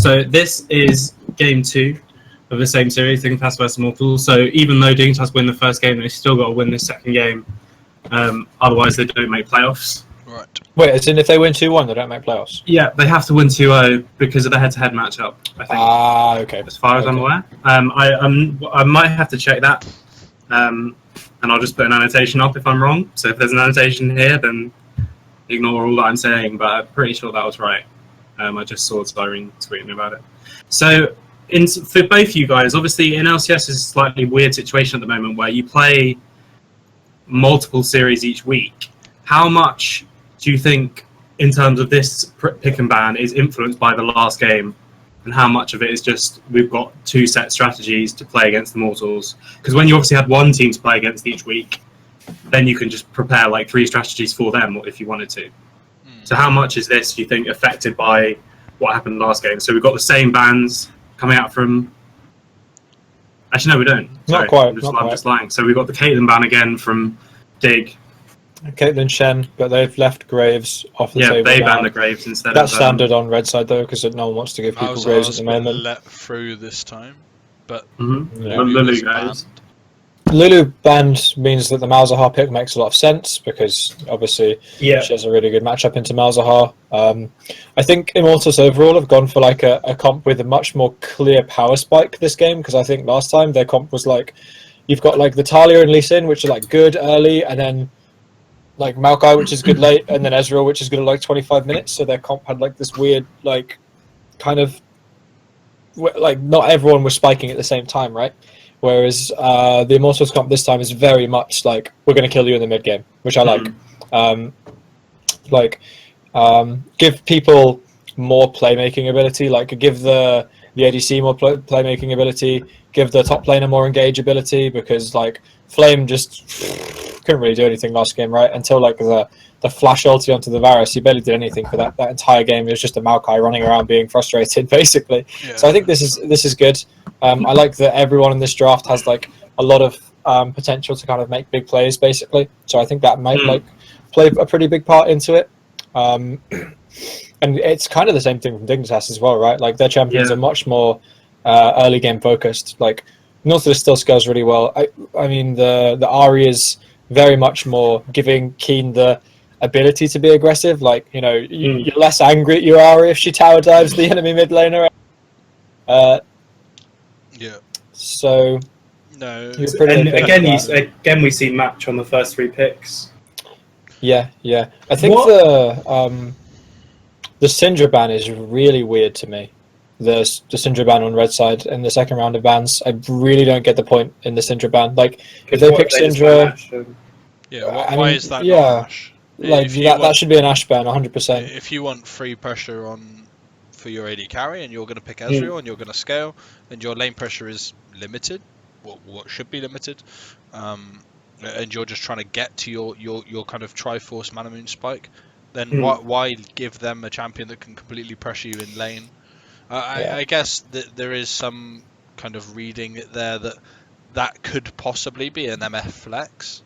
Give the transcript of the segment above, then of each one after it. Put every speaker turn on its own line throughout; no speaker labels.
So this is game 2 of the same series, Dignitas vs Immortals. So even though Dignitas win the first game, they still got to win this second game. Otherwise, they don't make playoffs.
Right.
Wait, as in if they win 2-1, they don't make playoffs?
Yeah, they have to win 2-0 because of the head-to-head matchup, I think.
Okay.
As far as I'm aware. I might have to check that. And I'll just put an annotation up if I'm wrong. So if there's an annotation here, then ignore all that I'm saying. But I'm pretty sure that was right. I just saw Cyrene tweeting about it. So for both you guys, obviously in LCS is a slightly weird situation at the moment where you play multiple series each week. How much do you think, in terms of this pick and ban, is influenced by the last game, and how much of it is just we've got 2 set strategies to play against the Immortals? Because when you obviously had one team to play against each week, then you can just prepare like 3 strategies for them if you wanted to. So how much is this, do you think, affected by what happened last game? So we've got the same bans coming out from... Actually, no, we don't. Sorry,
Not quite.
I'm just lying. So we've got the Caitlyn ban again from Dig.
Caitlyn Shen, but they've left Graves off the table.
Yeah, they
now.
banned the Graves instead.
That's standard on red side though, because no one wants to give people Graves at the moment.
Let through this time, but
Lulu goes.
Lulu banned means that the Malzahar pick makes a lot of sense because obviously she has a really good matchup into Malzahar. I think Immortals overall have gone for like a comp with a much more clear power spike this game, because I think last time their comp was like you've got like the Talia and Lee Sin, which are like good early, and then like Maokai, which is good late, and then Ezreal, which is good at like 25 minutes. So their comp had like this weird like kind of like not everyone was spiking at the same time, right? Whereas the Immortals comp this time is very much like we're going to kill you in the mid game, which I like. Give people more playmaking ability, like give the ADC more playmaking ability, give the top laner more engage ability, because like Flame just couldn't really do anything last game, right? Until like the flash ulti onto the Varus, he barely did anything for that entire game. It was just a Maokai running around being frustrated, basically. Yeah. So I think this is good. I like that everyone in this draft has like a lot of potential to kind of make big plays, basically. So I think that might like play a pretty big part into it. And it's kind of the same thing from Dignitas as well, right? Like their champions are much more early game focused. Like Nautilus still scales really well. I mean the Ahri is very much more giving Keen the ability to be aggressive. Like, you know, you're less angry at your Ahri if she tower dives the enemy mid laner. So
no.
And again we see match on the first 3 picks.
Yeah. I think the Syndra ban is really weird to me. The Syndra ban on red side in the second round of bans, I really don't get the point in the Syndra ban. Like, if they pick Syndra,
why is that not Ash?
Like that should be an Ash ban, 100%.
If you want free pressure for your AD carry and you're going to pick Ezreal and you're going to scale, and your lane pressure is limited, what should be limited, and you're just trying to get to your kind of Triforce Mana Moon spike, then why give them a champion that can completely pressure you in lane? I guess that there is some kind of reading it there that could possibly be an MF flex.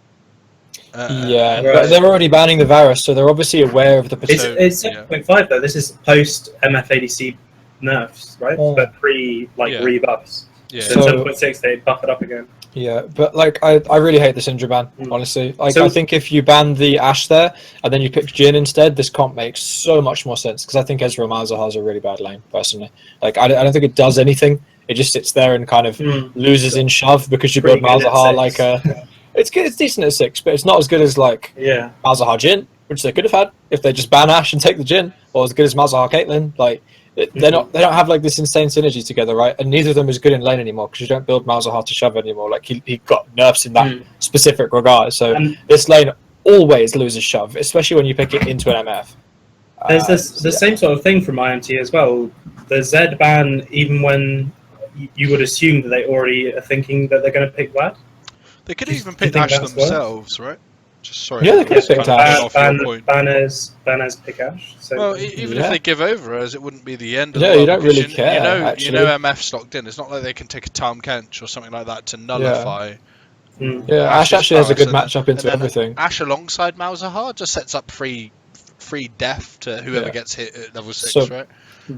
But they're already banning the Varus, so they're obviously aware of the potential.
It's 7.5 though. This is post MF ADC nerfs, right? But pre rebuffs. Yeah. So 7.6 they buff it up again.
Yeah, but like I really hate the Syndra ban, honestly. Like I think if you ban the Ashe there and then you pick Jhin instead, this comp makes so much more sense, because I think Ezreal Malzahar has a really bad lane, personally. Like I don't think it does anything. It just sits there and kind of loses in shove because you build Malzahar like a. It's good. It's decent at 6, but it's not as good as like Malzahar Jhin, which they could have had if they just ban Ashe and take the Jhin, or as good as Malzahar Caitlyn. Like they don't have like this insane synergy together, right? And neither of them is good in lane anymore, because you don't build Malzahar to shove anymore. Like he got nerfs in that specific regard. So this lane always loses shove, especially when you pick it into an MF.
There's the same sort of thing from IMT as well. The Z ban, even when you would assume that they already are thinking that they're going to pick Vlad.
They could even pick Ashe themselves, right?
Yeah, they could have picked Ashe.
Banners pick Ashe. So
well, even if they give over as, it wouldn't be the end of
the
world.
You don't really care.
You know MF's locked in. It's not like they can take a Tahm Kench or something like that to nullify.
Yeah, Ashe actually has a good matchup into everything.
Ashe alongside Malzahar just sets up free free death to whoever gets hit at level 6,
So
right?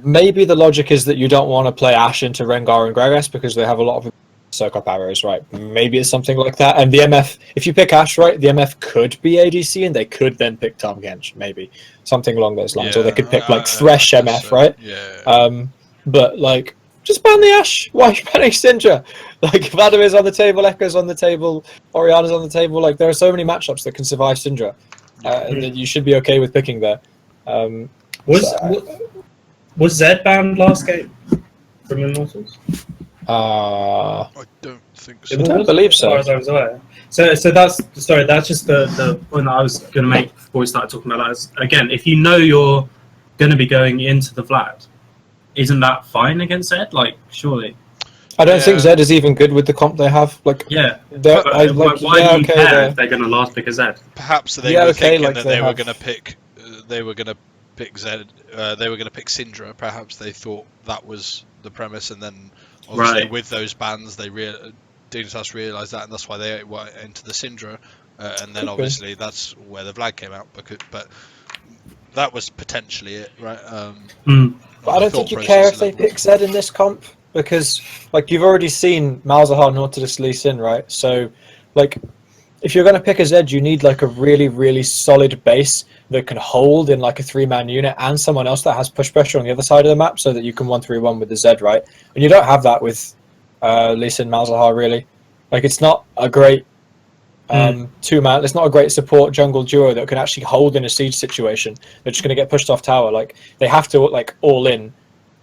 maybe the logic is that you don't want to play Ashe into Rengar and Gragas because they have a lot of soak up arrows, right? Maybe it's something like that. And the MF, if you pick Ashe, right, the MF could be ADC and they could then pick Tahm Kench, maybe something along those lines, or they could pick like Thresh
I guess
MF,
so.
right?
Yeah.
But like, just ban the Ashe. Why are you banning Syndra? Like, Vladimir's on the table, Echo's on the table, Orianna's on the table. Like, there are so many matchups that can survive Syndra, and that you should be okay with picking there.
Was Zed banned last game from Immortals?
I don't think so.
I don't believe so.
As far as I was aware. So that's just the point that I was going to make before we started talking about that. Is, again, if you know you're going to be going into the Vlad, isn't that fine against Zed? Like, surely.
I don't think Zed is even good with the comp they have. Like,
yeah.
But,
why do you care if they're going to last pick a Zed?
Perhaps they were thinking that they were going to pick. They were going to pick Zed. They were going to pick Syndra. Perhaps they thought that was the premise, and then obviously with those bans, Dignitas realised that, and that's why they went into the Syndra, and then obviously that's where the Vlad came out. But that was potentially it, right?
But I don't think you care if they pick Zed in this comp, because like you've already seen Malzahar, Nautilus, Lee Sin, right? So like if you're going to pick a Zed, you need like a really, really solid base that can hold in like a 3-man unit and someone else that has push pressure on the other side of the map so that you can 1-3-1 with the Zed, right? And you don't have that with Lee Sin, Malzahar, really. Like, it's not a great 2-man, it's not a great support jungle duo that can actually hold in a siege situation. They're just going to get pushed off tower. Like, they have to like all in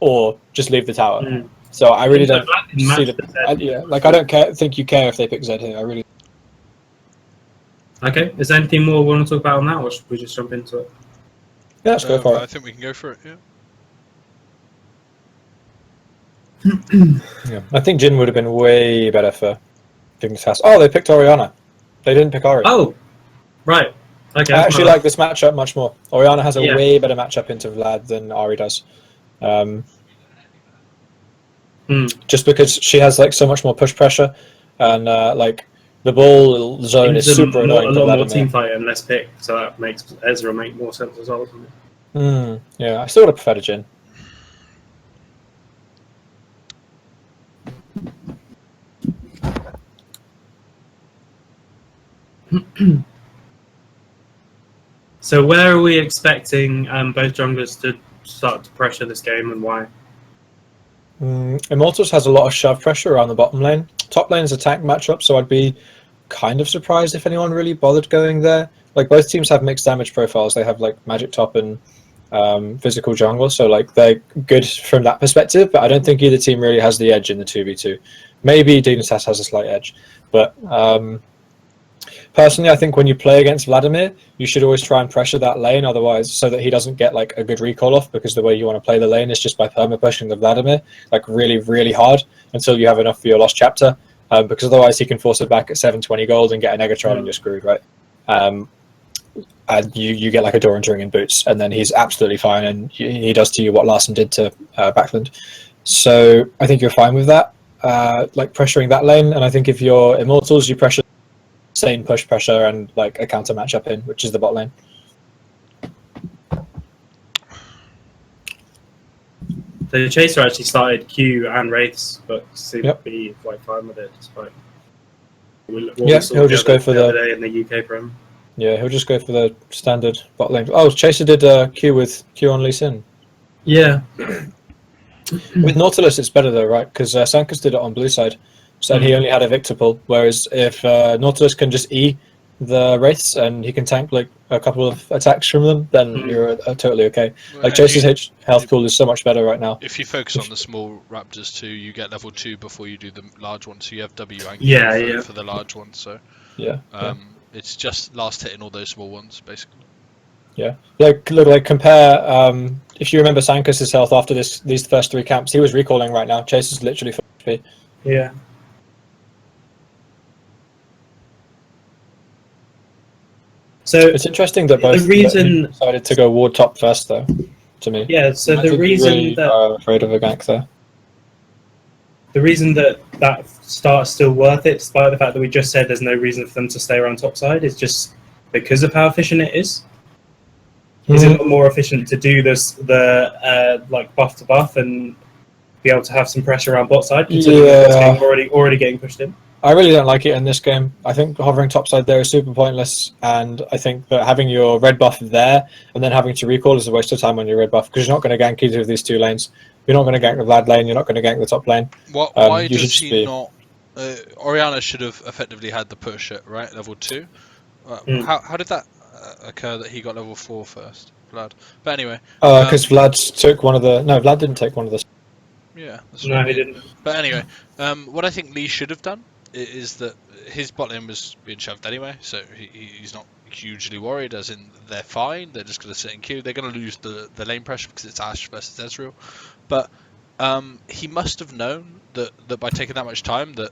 or just leave the tower. So I really don't see the... I don't think you care if they pick Zed here. I really...
Okay, is there anything more we want to talk about on that, or should we just jump into it?
Yeah, let's go for it.
I think we can go for it,
yeah. I think Jhin would have been way better for Dignitas. Oh, they picked Orianna. They didn't pick Ori.
Oh, right. Okay.
I actually like this matchup much more. Orianna has a way better matchup into Vlad than Ari does. Just because she has like so much more push pressure, and like the ball zone is super annoying.
A lot more team fight and less pick, so that makes Ezra make more sense as well. Doesn't it?
Yeah, I still would have preferred a Jhin.
So where are we expecting both junglers to start to pressure this game, and why?
Immortals has a lot of shove pressure around the bottom lane. Top lane is a tank matchup, so I'd be kind of surprised if anyone really bothered going there. Like, both teams have mixed damage profiles. They have like magic top and physical jungle, so like they're good from that perspective, but I don't think either team really has the edge in the 2v2. Maybe Dignitas has a slight edge, but personally I think when you play against Vladimir, you should always try and pressure that lane, otherwise, so that he doesn't get like a good recall off, because the way you want to play the lane is just by perma pushing the Vladimir like really, really hard until you have enough for your lost chapter, because otherwise he can force it back at 720 gold and get a Negatron and you're screwed, right? And you get like a Doran's ring in boots, and then he's absolutely fine, and he does to you what Larson did to Backlund. So I think you're fine with that, like pressuring that lane. And I think if you're Immortals, you pressure same push pressure and like a counter matchup in, which is the bot lane.
The Chaser actually started Q and Wraiths, but seemed to be quite fine with it, despite
he'll just go for the
other day in the UK Prem.
Yeah, he'll just go for the standard bot lane. Oh, Chaser did Q with Q on Lee Sin.
Yeah.
With Nautilus, it's better though, right? Because Sankas did it on blue side, so he only had a Victor pull. Whereas if Nautilus can just E the Wraiths and he can tank like a couple of attacks from them, then you're totally okay. Like Chaser's health pool is so much better right now.
If you focus on the small Raptors too, you get level 2 before you do the large one, so you have W rank for the large one. So it's just last hitting all those small ones, basically.
Yeah, like compare. If you remember Sankas' health after these first 3 camps, he was recalling right now. Chaser's literally 50.
Yeah. So
it's interesting that both decided to go ward top first, though. To me,
yeah. So the reason that
are afraid of a gank there.
The reason that start's still worth it, despite the fact that we just said there's no reason for them to stay around top side, is just because of how efficient it is. is it not more efficient to do the like buff to buff and be able to have some pressure around bot side, considering that it's already getting pushed in?
I really don't like it in this game. I think hovering topside there is super pointless, and I think that having your red buff there and then having to recall is a waste of time on your red buff, because you're not going to gank either of these two lanes. You're not going to gank the Vlad lane, you're not going to gank the top lane.
Why does he not... Orianna should have effectively had the push at level 2. How did that occur that he got level 4 first, Vlad? But anyway...
Because Vlad took one of the... No, Vlad didn't take one of the...
Yeah, that's
no, he didn't.
But anyway, what I think Lee should have done is that his bot lane was being shoved anyway, so he's not hugely worried, as in they're fine, they're just going to sit in queue. They're going to lose the lane pressure because it's Ashe versus Ezreal. But he must have known that by taking that much time that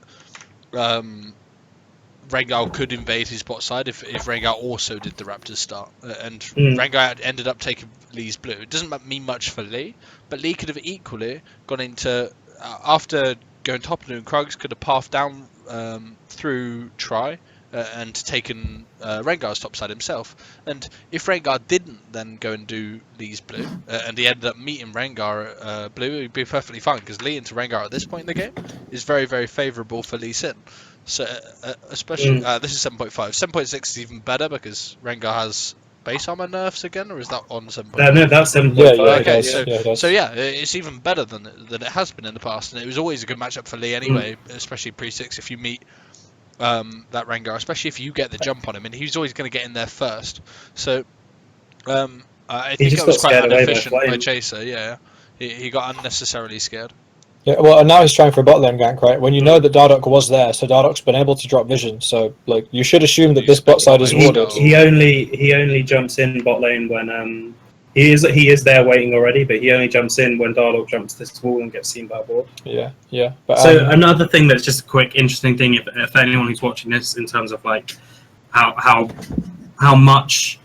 Rengar could invade his bot side if Rengar also did the Raptors start. And Rengar ended up taking Lee's blue. It doesn't mean much for Lee, but Lee could have equally gone into... after going top and Krugs could have pathed down through Tri and taken Rengar's top side himself. And if Rengar didn't then go and do Lee's blue, and he ended up meeting Rengar blue, he'd be perfectly fine, because Lee into Rengar at this point in the game is very, very favourable for Lee Sin. So, especially, this is 7.5. 7.6 is even better because Rengar has base armor nerfs again, or is that on 7.5?
No, that's 7.5.
Yeah, it's even better than it has been in the past, and it was always a good matchup for Lee anyway, especially pre-6 if you meet that Rengar, especially if you get the jump on him, and he's always going to get in there first. So I think it was quite inefficient by Chaser. Yeah, he got unnecessarily scared.
Yeah, well, and now he's trying for a bot lane gank, right? When you know that Dardoch was there, so Dardoch's been able to drop vision. So, like, you should assume that this bot side is warded.
He only jumps in bot lane when he is there waiting already, but he only jumps in when Dardoch jumps this wall and gets seen by a board.
Yeah. But,
so another thing that's just a quick interesting thing, if anyone who's watching this, in terms of like how much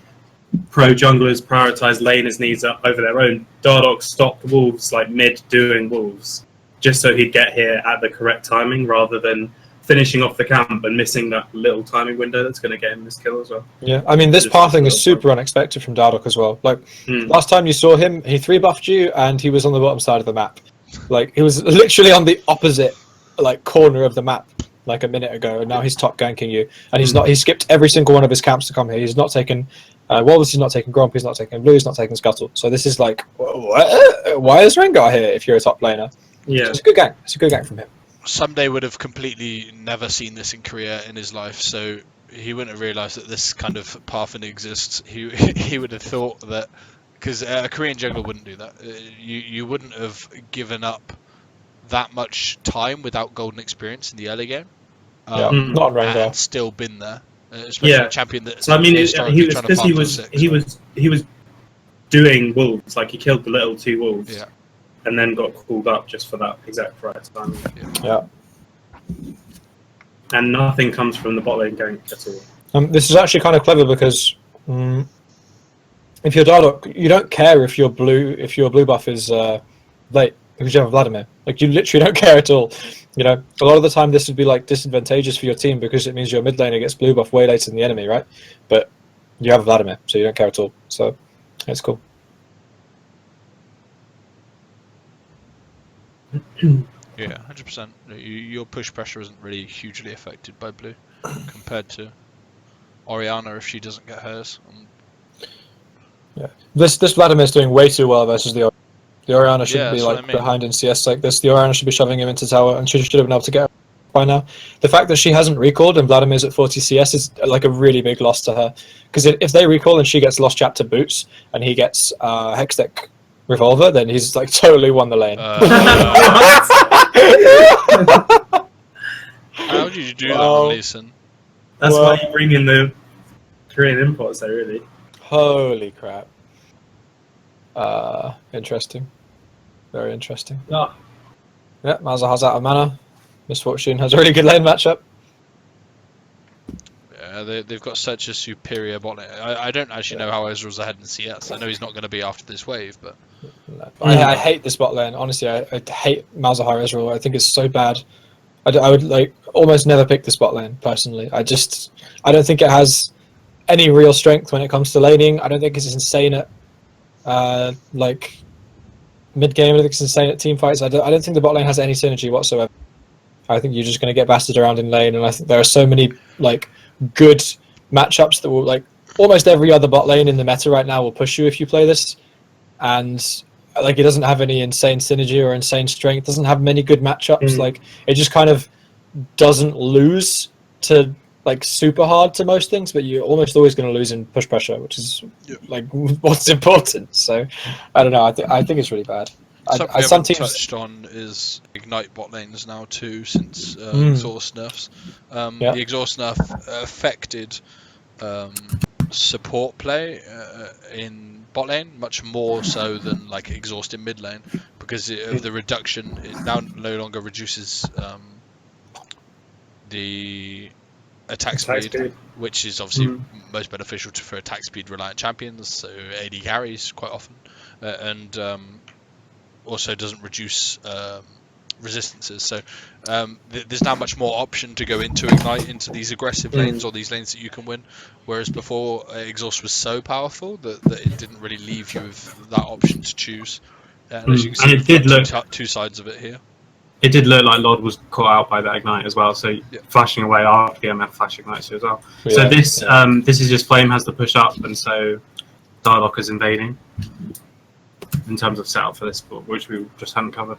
pro junglers prioritize laners' needs over their own. Dardoch stopped Wolves like mid doing Wolves, just so he'd get here at the correct timing, rather than finishing off the camp and missing that little timing window that's going to get him this kill as well.
Yeah, I mean, this pathing is super unexpected from Dardoch as well. Like, last time you saw him, he 3-buffed you, and he was on the bottom side of the map. Like, he was literally on the opposite, like, corner of the map, like, a minute ago, and now he's top ganking you. And he skipped every single one of his camps to come here. He's not taken Walrus, he's not taking Gromp, he's not taking Blue, he's not taking Scuttle. So this is like, why is Rengar here if you're a top laner?
Yeah,
so it's a good gang. It's a good gang from him.
Someday would have completely never seen this in Korea in his life, so he wouldn't have realised that this kind of pathing exists. He would have thought that, because a Korean jungler wouldn't do that. You wouldn't have given up that much time without golden experience in the early game.
Not on Rengar.
And still been there, especially a champion that.
So I mean, he was doing wolves, like he killed the little 2 wolves.
Yeah.
And then got called up just for that exact right time.
Yeah.
And nothing comes from the bot lane gank at all.
This is actually kind of clever because if you're Dardoch, you don't care if your blue buff is late because you have Vladimir. Like, you literally don't care at all. You know, a lot of the time this would be like disadvantageous for your team because it means your mid laner gets blue buff way later than the enemy, right? But you have Vladimir, so you don't care at all. So it's cool.
Yeah, 100%. Your push pressure isn't really hugely affected by blue compared to Orianna if she doesn't get hers.
Yeah, this Vladimir's doing way too well versus the Orianna shouldn't be like behind in CS like this. The Orianna should be shoving him into tower, and she should have been able to get her by now. The fact that she hasn't recalled and Vladimir's at 40 CS is like a really big loss to her, because if they recall and she gets Lost Chapter boots and he gets Hextech Revolver, then he's like totally won the lane.
How did you do that, Leeson?
That's why you bring in the Korean imports, though, really.
Holy crap! Interesting, very interesting.
Oh.
Yeah, Malzahar's out of mana. Misfortune has a really good lane matchup.
Yeah, they've got such a superior bot lane. I don't actually know how Ezreal's ahead in CS. I know he's not going to be after this wave, but...
I hate this bot lane. Honestly, I hate Malzahar Ezreal. I think it's so bad. I would like almost never pick this bot lane, personally. I don't think it has any real strength when it comes to laning. I don't think it's insane at like mid game, I think it's insane at team fights. I don't think the bot lane has any synergy whatsoever. I think you're just going to get bastard around in lane, and I think there are so many like good matchups that will like almost every other bot lane in the meta right now will push you if you play this, and like it doesn't have any insane synergy or insane strength. It doesn't have many good matchups. Like it just kind of doesn't lose to like super hard to most things, but you're almost always going to lose in push pressure, which is like what's important. So I don't know. I think it's really bad.
Something we haven't touched on is Ignite bot lanes now too, since exhaust nerfs. The exhaust nerf affected support play in bot lane much more so than like exhaust in mid lane, because of the reduction. It now no longer reduces the attack speed, which is obviously most beneficial for attack speed reliant champions, so AD carries quite often, and also doesn't reduce resistances. So there's now much more option to go into Ignite into these aggressive lanes or these lanes that you can win, whereas before exhaust was so powerful that it didn't really leave you with that option to choose. And as you can see,
it did look
two sides of it here.
It did look like Lord was caught out by that Ignite as well, so flashing away after the MF flash ignites you as well. So this is just Flame has to push up, and so Dialogue is invading in terms of setup for this, which we just hadn't covered.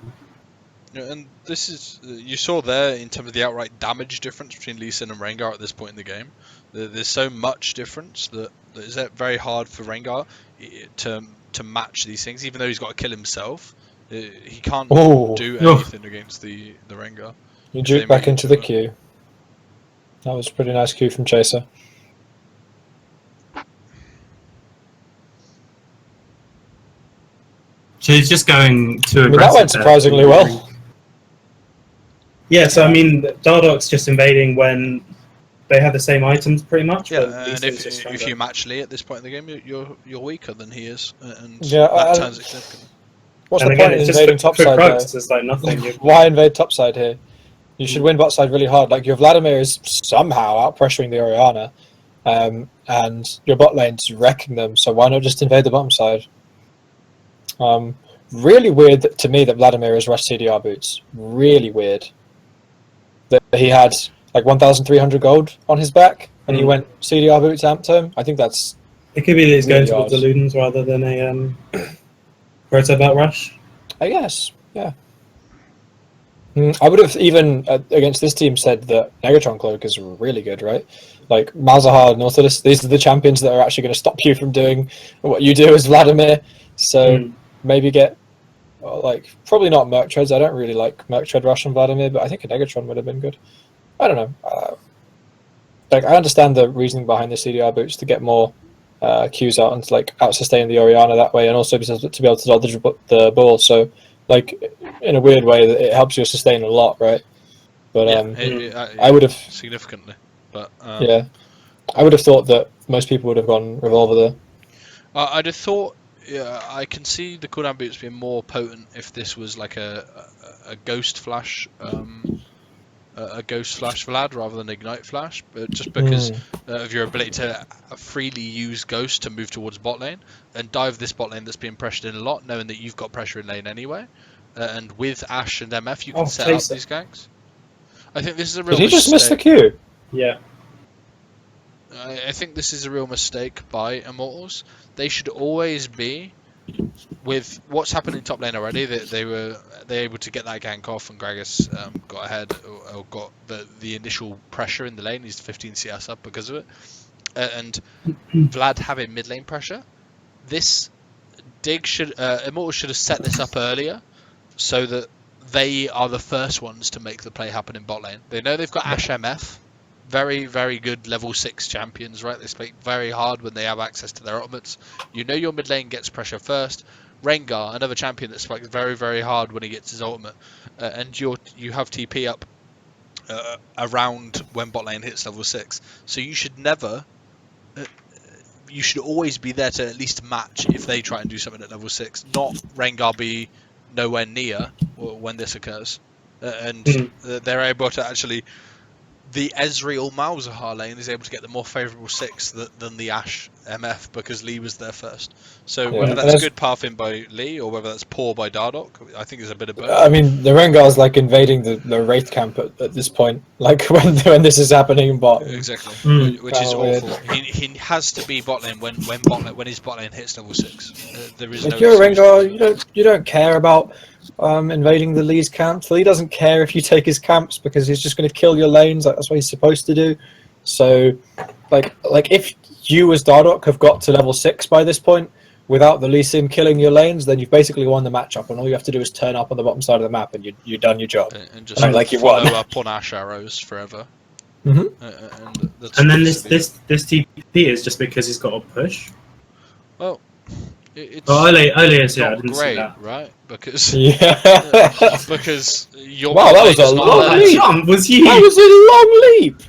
Yeah, and this is you saw there in terms of the outright damage difference between Lee Sin and Rengar at this point in the game. There's so much difference that it's very hard for Rengar to match these things, even though he's got to kill himself. He can't do anything against the Rengar.
You drew back into the queue. That was a pretty nice queue from Chaser.
She's just going too aggressive.
That went surprisingly well.
Yeah, so I mean, Dardock's just invading when they have the same items pretty much.
Yeah, and if you match Lee at this point in the game, you're weaker than he is, and that turns it significantly.
What's the point in invading topside though?
Like nothing.
Why invade topside here? You should win bot side really hard. Like your Vladimir is somehow out pressuring the Orianna, and your bot lane's wrecking them. So why not just invade the bottom side? Really weird to me that Vladimir has rushed CDR boots. Really weird that he had like 1,300 gold on his back and he went CDR boots amped him. I think that's.
It could be that he's going towards the Ludens rather than a proto belt rush.
I guess, yeah. I would have even against this team said that Negatron Cloak is really good, right? Like Malzahar, Nautilus, these are the champions that are actually going to stop you from doing what you do as Vladimir. So maybe get like probably not Merc Treads. I don't really like Merc Tread rush on Vladimir, but I think a Negatron would have been good. I don't know. Like I understand the reasoning behind the CDR boots to get more Qs out and to, like out sustain the Orianna that way, and also to be able to dodge the ball. So like in a weird way, that it helps you sustain a lot, right? But I would have
significantly. But
yeah, I would have thought that most people would have gone Revolver there.
I'd have thought. Yeah, I can see the cooldown boots being more potent if this was like a ghost flash, a ghost flash Vlad rather than ignite flash, but just because of your ability to freely use ghost to move towards bot lane and dive this bot lane that's being pressured in a lot, knowing that you've got pressure in lane anyway, and with Ashe and MF you can set up these ganks. I think this is a real.
Did he just miss the queue?
Yeah.
I think this is a real mistake by Immortals. They should always be, with what's happened in top lane already, they're able to get that gank off, and Gragas got ahead or got the initial pressure in the lane. He's 15 CS up because of it, and Vlad having mid lane pressure. This Immortals should have set this up earlier, so that they are the first ones to make the play happen in bot lane. They know they've got Ashe MF. Very, very good level 6 champions, right? They spike very hard when they have access to their ultimates. You know your mid lane gets pressure first. Rengar, another champion that spikes very, very hard when he gets his ultimate. And you have TP up around when bot lane hits level 6. So you should never... you should always be there to at least match if they try and do something at level 6. Not Rengar be nowhere near when this occurs. And they're able to actually... the Ezreal Malzahar lane is able to get the more favourable 6 than the Ashe MF because Lee was there first. So
Yeah.
whether that's good pathing by Lee or whether that's poor by Dardoch, I think there's a bit of both.
I mean, the Rengar's like invading the Wraith camp at this point. Like when this is happening in bot.
Exactly,
Mm.
which is
Weird.
awful. He has to be bot lane when his bot lane hits level 6. There is
Like
no
you're a
excuse.
Rengar, you don't care about invading the Lee's camp. Lee doesn't care if you take his camps because he's just going to kill your lanes. Like that's what he's supposed to do. So, like if you as Dardoch have got to level 6 by this point without the Lee Sin killing your lanes, then you've basically won the matchup, and all you have to do is turn up on the bottom side of the map, and you've done your job.
And just
like you
follow
won.
up on Ashe arrows forever.
Mm-hmm.
And then this TP is just because he's got a push.
Well, it's
Ole is
not
I didn't see
great,
that.
right? Because
Yeah.
because your
Wow, that was
lane's
a
not
long
there.
leap.
Jump was you.
That was a long leap.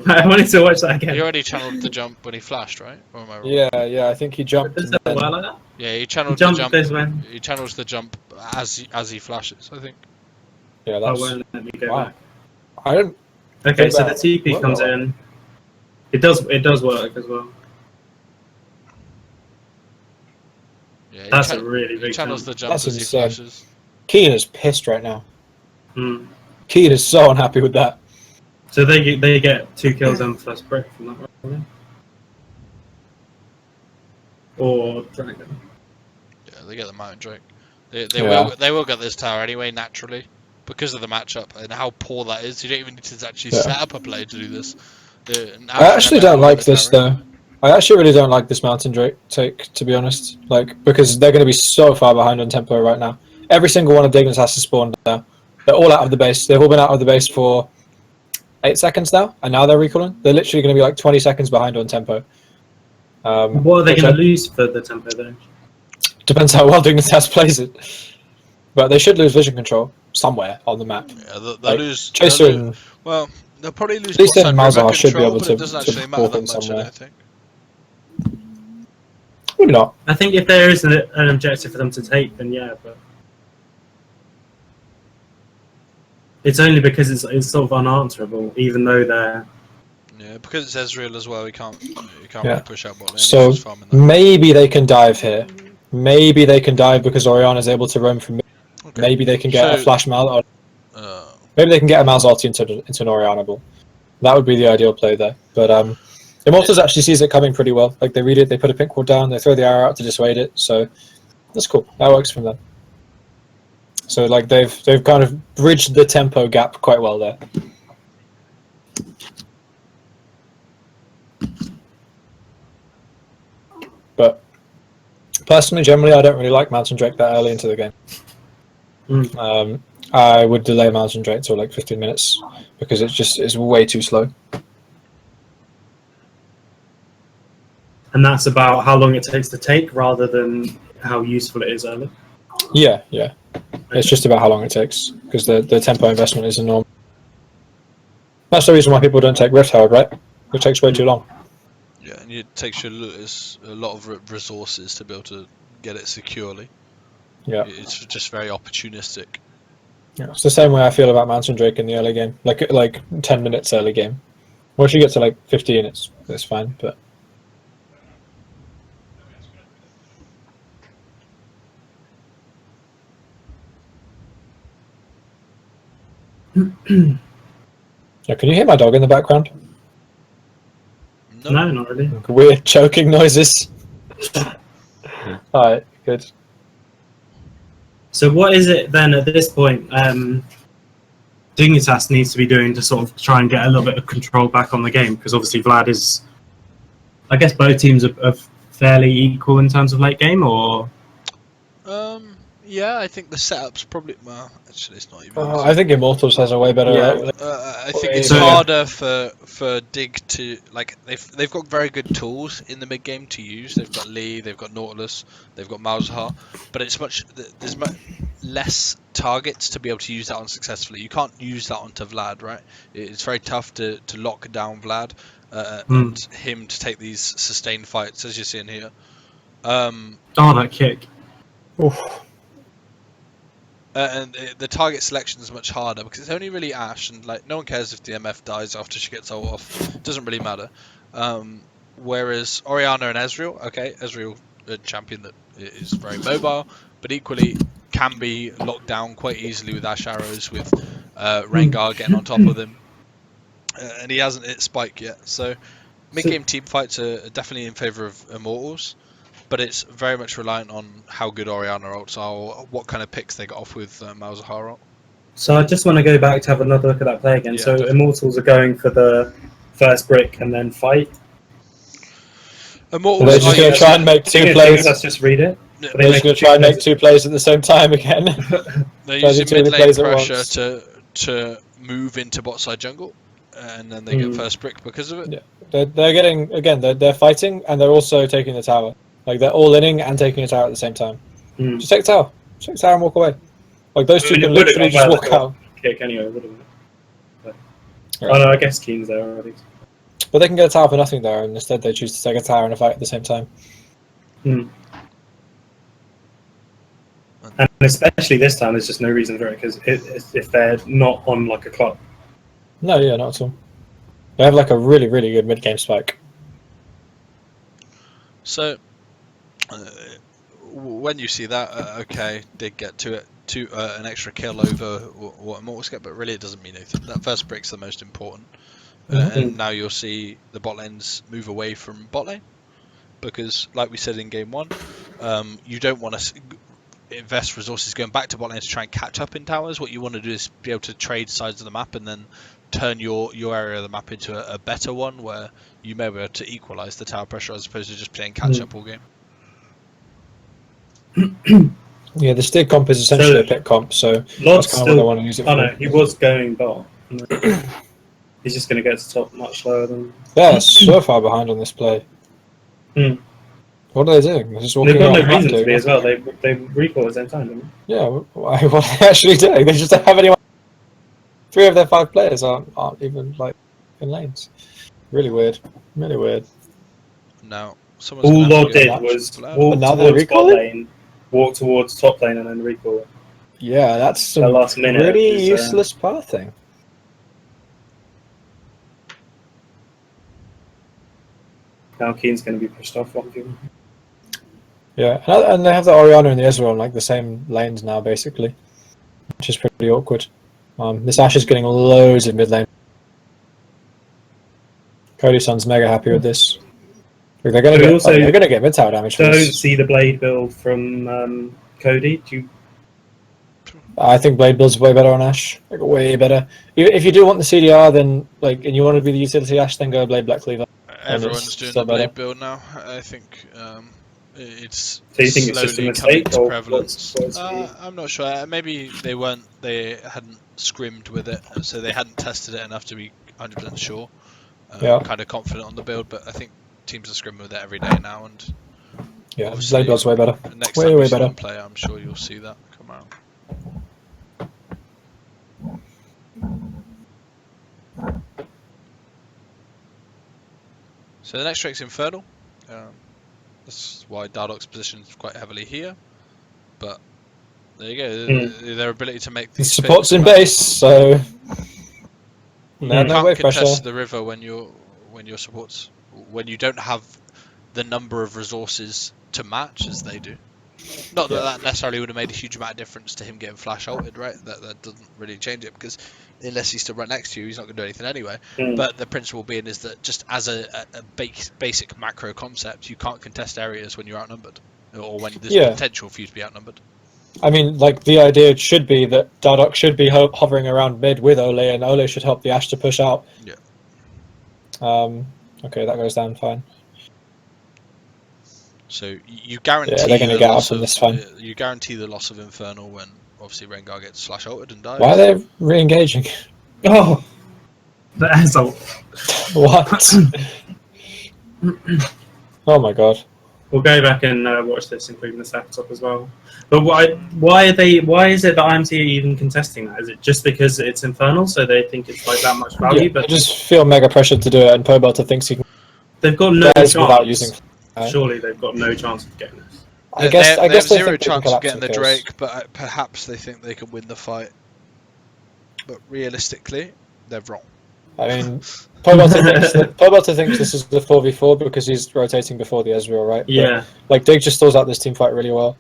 I wanted to watch that again.
He already channeled the jump when he flashed, right? Or am I wrong?
Yeah. I think he jumped.
Does
And
that
then,
work like that?
Yeah, he channeled
Jump
the jump.
this when.
He channels the jump as he flashes. I think.
yeah,
I
that's.
won't let me go
Wow.
back.
I don't.
Okay,
Think
so the
that
TP
worked
comes
well.
in. It does work as well.
Yeah, he
That's a really
he
big
channels
jump.
the jump
That's
as he
insane.
flashes.
Keen is pissed right now.
Mm.
Keen is so unhappy with that.
So they get 2 kills and first break from that, right? Or Dragon.
Yeah, they get the Mountain Drake. They
Yeah.
will get this tower anyway naturally because of the matchup and how poor that is. You don't even need to actually
Yeah.
set up a play to do this.
I actually don't like this though. I actually really don't like this Mountain Drake take, to be honest. Like because they're going to be so far behind on tempo right now. Every single one of Dignitas has to spawn now. They're all out of the base. They've all been out of the base for 8 seconds now, and now they're recalling. They're literally going to be like 20 seconds behind on tempo.
What are they
which
going to lose for the tempo though?
Depends how well Dignitas plays it. But they should lose vision control somewhere on the map.
Yeah, they'll
Like,
lose.
Chaser
They'll lose.
and
Well, they'll probably lose.
At least
bot
in
side river
Malzahar should be
control,
able
but
to-
it doesn't
to
actually matter
walk
that
in
much. I
somewhere.
don't think.
maybe not.
I think if there is an objective for them to take, then yeah, but it's only because it's sort of unanswerable, even though they're.
Yeah, because it's Ezreal as well. You can't
Yeah.
really push out bot lane.
So
He's just farming that.
maybe they can dive here. Maybe they can dive because Orianna's able to roam from mid.
Okay.
Maybe they can get a
So-
flash Mal.
Uh,
Maybe they can get a Mal's ulti into an Orianna ball. That would be the ideal play there. But Immortals actually sees it coming pretty well. Like they read it, they put a pink ward down, they throw the arrow out to dissuade it. So that's cool. That works from them. So like they've kind of bridged the tempo gap quite well there. But personally, generally, I don't really like Mountain Drake that early into the game.
Mm.
I would delay Mountain Drake till like 15 minutes because it's way too slow.
And that's about how long it takes to take rather than how useful it is early.
Yeah. It's just about how long it takes because the tempo investment is enormous. That's the reason why people don't take Rift Herald, right? It takes way too long.
yeah, and it takes you a lot of resources to be able to get it securely.
Yeah.
It's just very opportunistic.
Yeah, it's the same way I feel about Mountain Drake in the early game, like 10 minutes early game. Once you get to like 15, it's fine. But yeah, can you hear my dog in the background?
No, not really.
Weird choking noises. All right, good.
So what is it then at this point Dignitas needs to be doing to sort of try and get a little bit of control back on the game? Because obviously Vlad is... I guess both teams are fairly equal in terms of late game, or...
Yeah, I think the setup's probably... Well, actually, it's not even...
I think Immortals has a way better.
Yeah.
I think it's
So-
harder for Dig to... Like, they've got very good tools in the mid-game to use. They've got Lee, they've got Nautilus, they've got Malzahar, but there's much less targets to be able to use that on successfully. You can't use that onto Vlad, right? It's very tough to lock down Vlad and him to take these sustained fights, as you're seeing here.
Oh, that kick.
Oof.
And the target selection is much harder because it's only really Ashe, and like no one cares if the MF dies after she gets ult off. It doesn't really matter. Whereas Orianna and Ezreal, okay, Ezreal, a champion that is very mobile, but equally can be locked down quite easily with Ashe arrows, with Rengar getting on top of him, and he hasn't hit Spike yet. So mid-game team fights are definitely in favour of Immortals, but it's very much reliant on how good Orianna ults are, or what kind of picks they got off with Malzahar ult.
So I just want to go back to have another look at that play again.
Yeah,
So
definitely.
Immortals are going for the first brick and then fight.
Immortals
They're just going to try and make two plays.
Let's just read it.
Yeah,
They're just going to try and make two plays at the same time again.
they're
Try to
using
do two
mid lane
plays at
pressure
once.
to move into bot side jungle, and then they get first brick because of it.
Yeah. They're getting, again, they're fighting and they're also taking the tower. Like, they're all inning and taking a tower at the same time. Just take the tower. Just take the tower and walk away. Like, those two can literally just walk out.
Kick anyway, wouldn't it? But,
Right.
Oh no, I guess Keen's there already.
But they can get a tower for nothing there, and instead they choose to take a tower and a fight at the same time.
And especially this time, there's just no reason for it, because if they're not on like a clock.
No, yeah, not at all. They have like a really, really good mid-game spike.
So when you see that, okay, did get to it an extra kill over what Immortals get, but really it doesn't mean anything. That first brick's the most important. And now you'll see the bot lanes move away from bot lane, because like we said in game 1, you don't want to invest resources going back to bot lane to try and catch up in towers. What you want to do is be able to trade sides of the map and then turn your area of the map into a better one, where you may be able to equalize the tower pressure as opposed to just playing catch up all game.
Yeah, the Stig comp is essentially a pick comp, so that's kind of what they want to use it for.
Oh no, he was going bot. He's just going to get to top much lower than...
Yeah, so far behind on this play. What are they doing? They're just walking
They've got no
around
reason to be
acting.
as well. They recall at the same time, don't they?
Yeah, what are they actually doing? They just don't have anyone. 3 of their 5 players aren't even like in lanes. Really weird. Really weird.
Now, someone's
All
gonna have
Lord
to
did
go
was
back.
walk
now they're
towards bot
recalling?
lane, walk towards top lane, and then recall.
Yeah, that's some
The last minute
pretty
is,
useless pathing.
Now Keen's going to be pushed off one view.
Yeah, and they have the Orianna and the Ezreal on like the same lanes now, basically, which is pretty awkward. This Ashe is getting loads of mid lane. Cody Sun's mega happy with this. They're going to get mid tower damage.
Don't see the blade build from Cody. Do you?
I think Blade build's way better on Ashe. Like, way better. If you do want the CDR, then like, and you want to be the utility Ashe, then go Blade Black Cleaver.
Everyone's doing the blade build now. I think it's
So you think it's
slowly
just a
coming
mistake,
to
or
prevalence.
what's the...
I'm not sure. Maybe they hadn't scrimmed with it, so they hadn't tested it enough to be 100% sure. Kind of confident on the build, but I think teams are scrimming with it every day now, and
yeah, Blade build's way better.
Next
way
time you see
better.
them play, I'm sure you'll see that come out. So the next trick's Infernal. That's why Dardoch's positioned quite heavily here. But there you go. Their ability to make these
supports in base, so
you can't contest the river when your supports, when you don't have the number of resources to match as they do. Not that that necessarily would have made a huge amount of difference to him getting flash ulted, right? That doesn't really change it, because unless he's still right next to you, he's not going to do anything anyway. But the principle being is that just as a basic macro concept, you can't contest areas when you're outnumbered, or when there's potential for you to be outnumbered.
I mean, like, the idea should be that Dardoch should be hovering around mid with Ole, and Ole should help the Ashe to push out.
Yeah.
Okay, that goes down fine.
So you guarantee
they're going to get up from this fine.
You guarantee the loss of Infernal when obviously Rengar gets slash ulted and dies.
Why are they re-engaging?
Oh, the asshole.
What? Oh my god.
We'll go back and watch this, including the stats up as well. But why is it that IMT are even contesting that? Is it just because it's Infernal, so they think it's like that much value?
Yeah,
but
they just feel mega pressured to do it, and Pobelter thinks he can.
They've got no chance
without using.
Surely they've got no chance of getting this.
I guess
they have
they
zero
think they can
chance of
collapse
getting
some
the
kills.
Drake, but perhaps they think they can win the fight. But realistically, they're wrong.
I mean, Pobelter thinks this is the 4v4 because he's rotating before the Ezreal, right?
Yeah.
But, like, Dig just stalls out this team fight really well.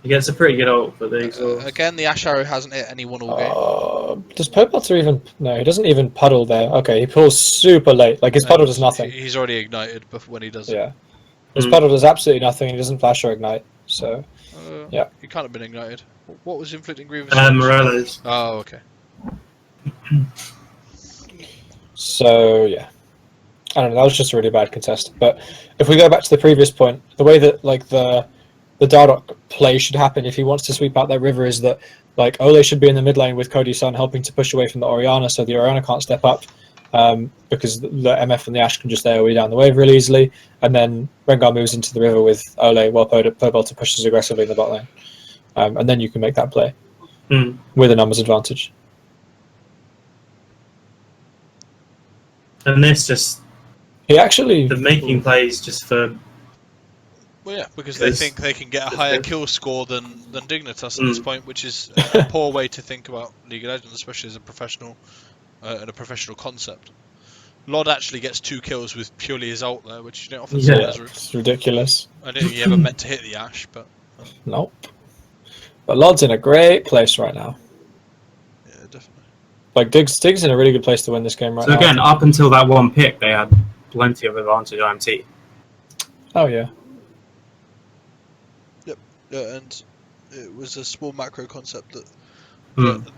He gets a pretty good ult for the exhaust.
Again, the Ash Arrow hasn't hit anyone all game.
Does Pobelter even... No, he doesn't even puddle there. Okay, he pulls super late. Like, his puddle does nothing.
He's already ignited when he does it.
Yeah. His puddle does absolutely nothing, and he doesn't flash or ignite, so... yeah.
He can't have been ignited. What was inflicting grievous?
Morello's.
Oh, okay.
So, yeah. I don't know, that was just a really bad contest. But if we go back to the previous point, the way that, like, the Dardoch play should happen if he wants to sweep out that river is that, like, Ole should be in the mid lane with Cody's son helping to push away from the Orianna, so the Orianna can't step up, because the MF and the Ashe can just AoE down the wave really easily, and then Rengar moves into the river with Ole while Pobelter pushes aggressively in the bot lane. And then you can make that play with a numbers advantage.
And this just...
He actually...
The making plays just for...
Well, yeah, because they think they can get a higher kill score than Dignitas at this point, which is a poor way to think about League of Legends, especially as a professional and a professional concept. Lod actually gets 2 kills with purely his ult there, which you don't often see.
It's ridiculous.
I don't think he ever meant to hit the Ashe, but...
Nope. But Lod's in a great place right now.
Yeah, definitely.
Like, Dig's in a really good place to win this game right now.
So again, up until that one pick, they had plenty of advantage IMT.
Oh, yeah.
Yep, and it was a small macro concept that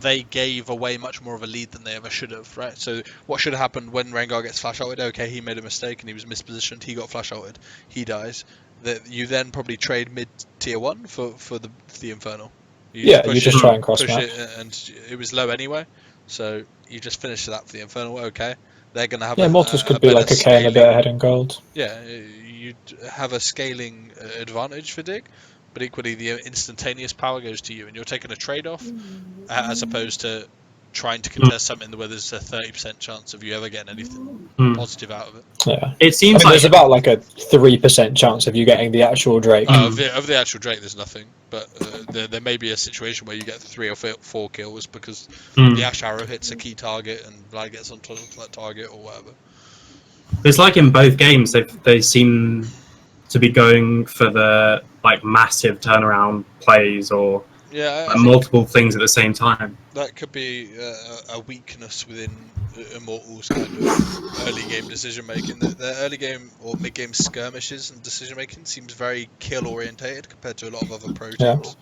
they gave away much more of a lead than they ever should have, right? So what should have happened when Rengar gets flash outed? Okay, he made a mistake and he was mispositioned, he got flash outed, he dies. That you then probably trade mid tier 1 for the Infernal.
You just try and cross
push
match.
it, and it was low anyway, so you just finish that for the Infernal. Okay, they're gonna have
Immortals could be like a K and a bit ahead in gold.
Yeah, you'd have a scaling advantage for Dig, but equally the instantaneous power goes to you, and you're taking a trade-off as opposed to trying to contest something where there's a 30% chance of you ever getting anything positive out of it.
Yeah,
it seems
there's about like a 3% chance of you getting the actual Drake.
Of the actual Drake, there's nothing, but there may be a situation where you get 3 or 4 kills because the Ash Arrow hits a key target and Vlad gets on top of that target or whatever.
It's like in both games, they seem to be going for the like massive turnaround plays or multiple things at the same time.
That could be a weakness within Immortals' kind of early game decision making. Their early game or mid game skirmishes and decision making seems very kill orientated compared to a lot of other pro teams.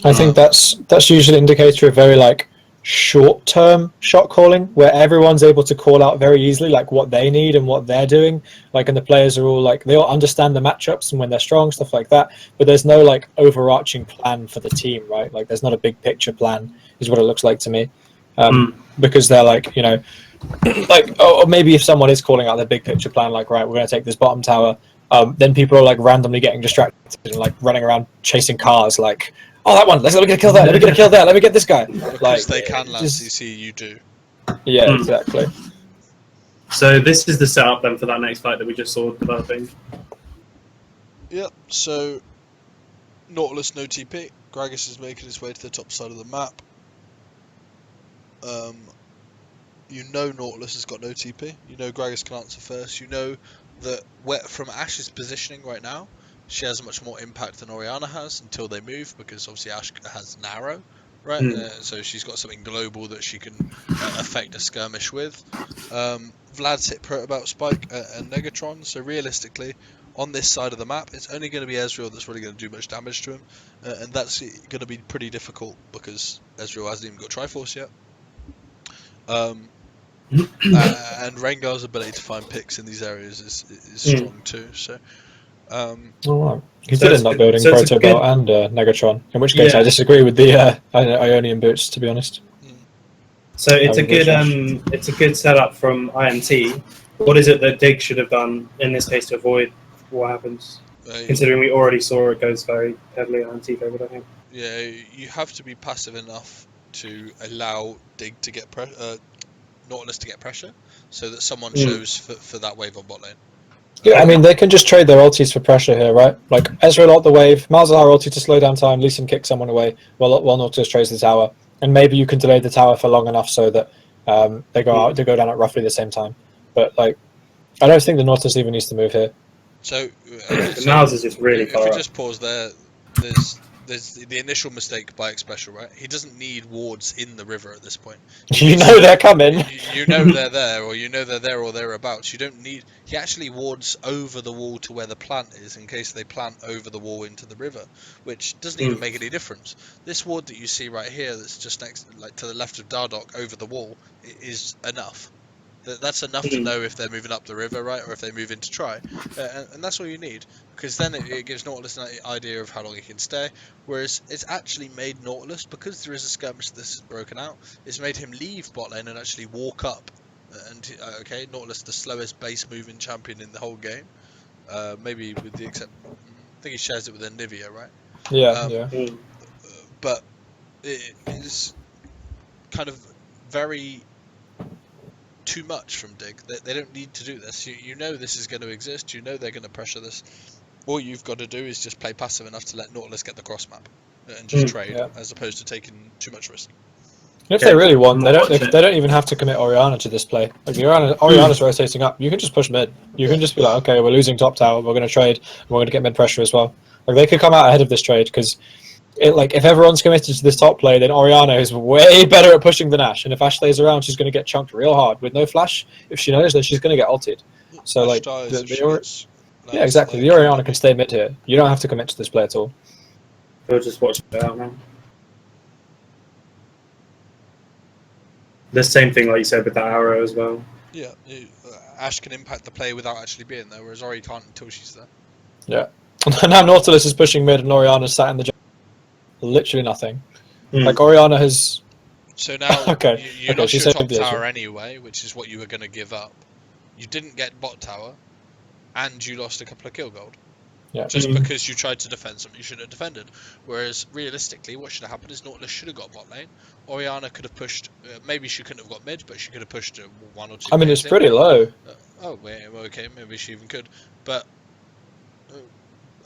I think that's usually an indicator of very like short-term shot calling, where everyone's able to call out very easily like what they need and what they're doing, like, and the players are all like, they all understand the matchups and when they're strong, stuff like that, but there's no like overarching plan for the team, right? Like there's not a big picture plan is what it looks like to me, because they're like, you know, like, or maybe if someone is calling out the big picture plan, like, right, we're going to take this bottom tower, then people are like randomly getting distracted and like running around chasing cars, like, oh, that one, let me get a kill there, let me get a kill there, let me get this guy.
Because
like,
they can land CC, you do.
Yeah, exactly.
So this is the setup then for that next fight that we just saw developing.
Yep, so Nautilus no TP. Gragas is making his way to the top side of the map. You know Nautilus has got no TP. You know Gragas can answer first. You know that from Ash's positioning right now, she has much more impact than Orianna has until they move, because obviously Ashe has narrow, right? So she's got something global that she can affect a skirmish with. Vlad's hit about Spike and Negatron, so realistically, on this side of the map, it's only going to be Ezreal that's really going to do much damage to him, and that's going to be pretty difficult because Ezreal hasn't even got Triforce yet. And Rengar's ability to find picks in these areas is strong too. So.
He did end up building Proto Belt and Negatron, in which case I disagree with the Ionian boots, to be honest.
So it's a good setup from IMT. What is it that Dig should have done in this case to avoid what happens? Considering we already saw it goes very heavily IMT favored, I think.
Yeah, you have to be passive enough to allow Dig to get Nautilus to get pressure, so that someone shows for that wave on bot lane.
Yeah, I mean, they can just trade their ultis for pressure here, right? Like, Ezreal out the wave, Malzahar ulti to slow down time, Lee Sin kick someone away while Nautilus trades the tower. And maybe you can delay the tower for long enough so that they go down at roughly the same time. But, like, I don't think the Nautilus even needs to move here.
So,
Mouse is just really
if
far
we
up.
just pause there, there's the initial mistake by Xpecial, right? He doesn't need wards in the river at this point.
You know they're coming.
You know they're there, or you know they're there or thereabouts. You don't need. He actually wards over the wall to where the plant is in case they plant over the wall into the river, which doesn't even make any difference. This ward that you see right here, that's just next, like to the left of Dardoch over the wall, is enough. That's enough to know if they're moving up the river, right, or if they move in to try. And that's all you need, because then it gives Nautilus an idea of how long he can stay, whereas it's actually made Nautilus, because there is a skirmish this is broken out, it's made him leave bot lane and actually walk up. And, okay, Nautilus the slowest base moving champion in the whole game, maybe with the exception, I think he shares it with Anivia, right?
Yeah.
But it is kind of very too much from Dig. They don't need to do this. You know this is going to exist. You know they're going to pressure this. All you've got to do is just play passive enough to let Nautilus get the cross map and just trade, as opposed to taking too much risk.
And if they really want, they don't even have to commit Orianna to this play. Like Orianna's rotating up. You can just push mid. You can just be like, okay, we're losing top tower. We're going to trade. And we're going to get mid pressure as well. Like they could come out ahead of this trade because. If everyone's committed to this top play, then Orianna is way better at pushing than Ashe. And if Ashe stays around, she's going to get chunked real hard. With no flash, if she knows, then she's going to get ulted. So, yeah, exactly. The Orianna can stay mid here. You don't have to commit to this play at all.
We'll just watch it out now. The same thing, like you said, with that arrow as well.
Yeah, Ashe can impact the play without actually being there, whereas Ori can't until she's there.
Yeah. Now Nautilus is pushing mid and Orianna's sat in the literally nothing. Like Orianna has.
So now you lost your top tower anyway, which is what you were going to give up. You didn't get bot tower, and you lost a couple of kill gold.
Yeah.
Just because you tried to defend something you should have defended. Whereas realistically, what should have happened is Nautilus should have got bot lane. Orianna could have pushed. Maybe she couldn't have got mid, but she could have pushed 1 or 2.
I mean, it's pretty low.
Okay, maybe she even could, but.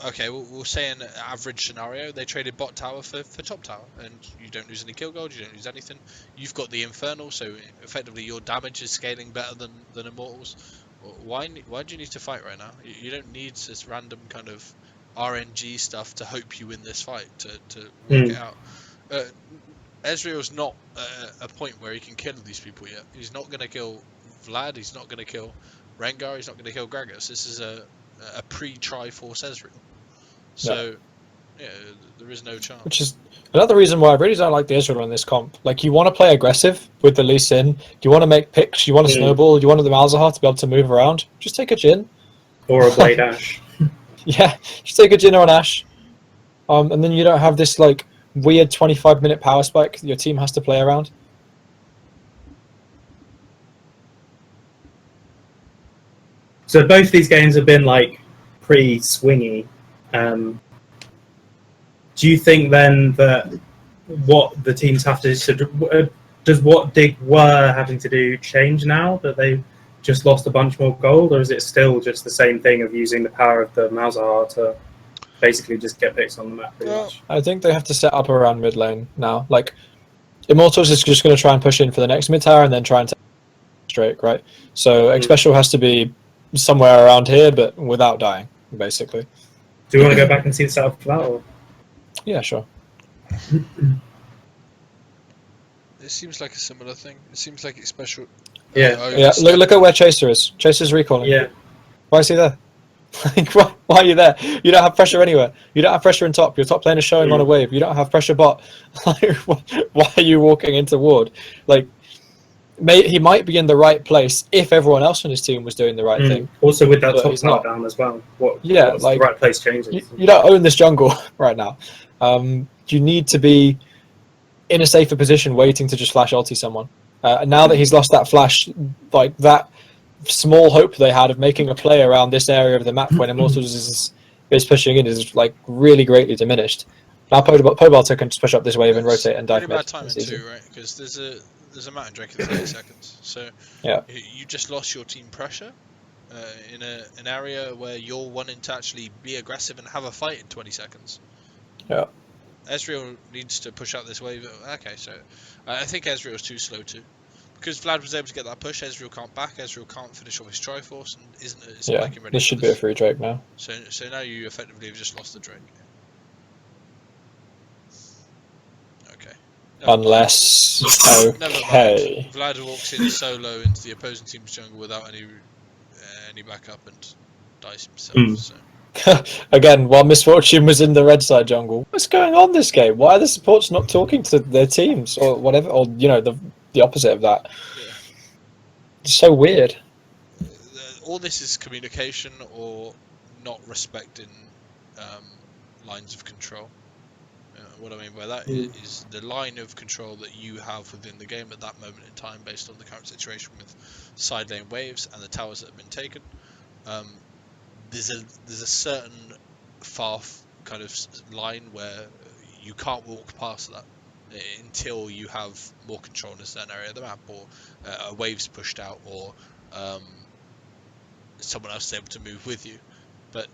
Okay, we'll say in an average scenario, they traded bot tower for top tower, and you don't lose any kill gold, you don't lose anything. You've got the Infernal, so effectively your damage is scaling better than Immortals. Why do you need to fight right now? You don't need this random kind of RNG stuff to hope you win this fight, to work it out. Ezreal's not a point where he can kill these people yet. He's not going to kill Vlad, he's not going to kill Rengar, he's not going to kill Gragas. This is a pre-Triforce Ezreal. So, there is no chance. Which
is another reason why I really don't like the Ezreal in this comp. Like, you want to play aggressive with the Lee Sin, you want to make picks, you want to snowball, you want the Malzahar to be able to move around, just take a Jhin.
Or a Blade Ashe.
Yeah, just take a Jhin or an Ashe. And then you don't have this, like, weird 25-minute power spike that your team has to play around.
So both these games have been, like, pretty swingy. Do you think then that what the teams have to does what Dig were having to do change now that they just lost a bunch more gold, or is it still just the same thing of using the power of the Malzahar to basically just get picks on the map pretty much?
I think they have to set up around mid lane now. Like Immortals is just going to try and push in for the next mid tower and then try and take Drake, right? So Xpecial has to be somewhere around here, but without dying, basically.
Do you want to go back and see the setup for that? Or?
Yeah, sure.
It seems like a similar thing. It seems like it's special.
Yeah. Look at where Chaser is. Chaser's recalling.
Yeah.
Why is he there? Why are you there? You don't have pressure anywhere. You don't have pressure in top. Your top lane is showing on a wave. You don't have pressure bot. Why are you walking into ward? Like, he might be in the right place if everyone else on his team was doing the right thing.
Also with that top tower down as well. What's the right place changes?
You don't own this jungle right now. You need to be in a safer position waiting to just flash ulti someone. And now that he's lost that flash, like that small hope they had of making a play around this area of the map when Immortals is pushing in is like really greatly diminished. Now Pobalta can just push up this wave and rotate and dive mid.
Really bad timing too, right? Because there's a Mountain Drake in 30 seconds. So you just lost your team pressure, in an area where you're wanting to actually be aggressive and have a fight in 20 seconds.
Yeah.
Ezreal needs to push out this wave. Okay, so I think Ezreal's too slow too. Because Vlad was able to get that push, Ezreal can't back, Ezreal can't finish off his Triforce, and isn't spiking ready.
This should be a free Drake now.
So now you effectively have just lost the Drake. Okay.
Unless...
Never
Okay.
mind. Vlad walks in solo into the opposing team's jungle without any backup and dies himself. So.
Again, while Misfortune was in the red side jungle, what's going on this game? Why are the supports not talking to their teams or whatever, or the opposite of that?
Yeah.
It's so weird.
All this is communication or not respecting lines of control. What I mean by that is the line of control that you have within the game at that moment in time, based on the current situation with side lane waves and the towers that have been taken. There's a certain far kind of line where you can't walk past that until you have more control in a certain area of the map, or a wave's pushed out, or someone else is able to move with you. But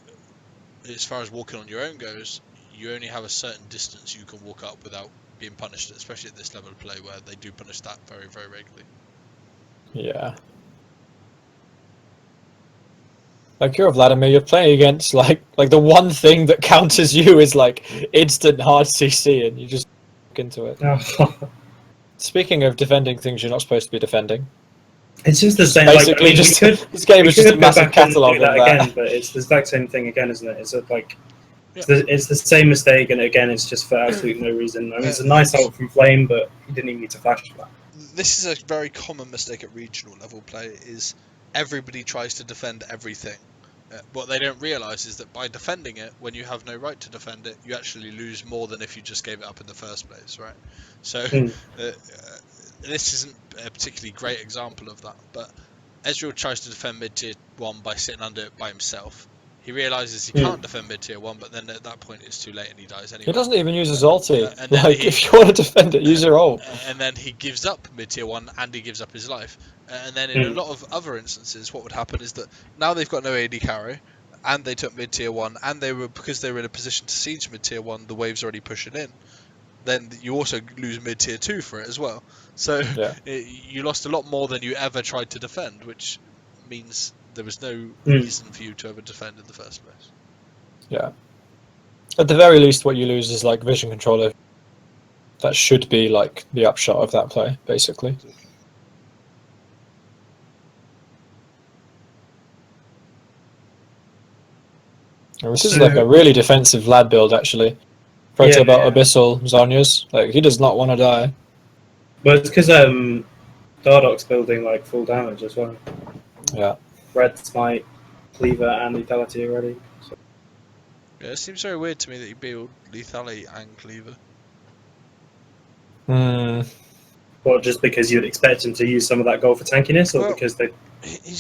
as far as walking on your own goes, you only have a certain distance you can walk up without being punished, especially at this level of play where they do punish that very, very regularly.
Yeah. Like, you're Vladimir, you're playing against like the one thing that counters you is like instant hard CC, and you just walk into it. Speaking of defending things you're not supposed to be defending,
it's just the same.
Basically, this game is just a massive catalogue of that.
Again, but it's the exact same thing again, isn't it? It's like it's the same mistake, and again, it's just for absolutely no reason. I mean, it's a nice ult from Flame, but you didn't even need to flash for that.
This is a very common mistake at regional level play. Is everybody tries to defend everything. What they don't realise is that by defending it, when you have no right to defend it, you actually lose more than if you just gave it up in the first place, right? So this isn't a particularly great example of that, but Ezreal tries to defend mid-tier 1 by sitting under it by himself. He realises he can't defend mid-tier 1, but then at that point it's too late and he dies anyway.
He doesn't even use his ulti. If you want to defend it, use your ult.
And then he gives up mid-tier 1 and he gives up his life. And then in a lot of other instances, what would happen is that now they've got no AD carry, and they took mid-tier 1, and because they were in a position to siege mid-tier 1, the wave's already pushing in. Then you also lose mid-tier 2 for it as well. So you lost a lot more than you ever tried to defend, which means there was no reason for you to ever defend in the first place.
Yeah. At the very least, what you lose is like vision controller. That should be like the upshot of that play, basically. And this is like a really defensive Vlad build, actually. Proto about Abyssal Zhonya's. Like, he does not want to die.
But it's because Dardock's building like full damage as well.
Yeah.
Red Smite, Cleaver, and Lethality already. So.
Yeah, it seems very weird to me that you build Lethality and Cleaver.
Well, just because you'd expect him to use some of that goal for tankiness, or because they...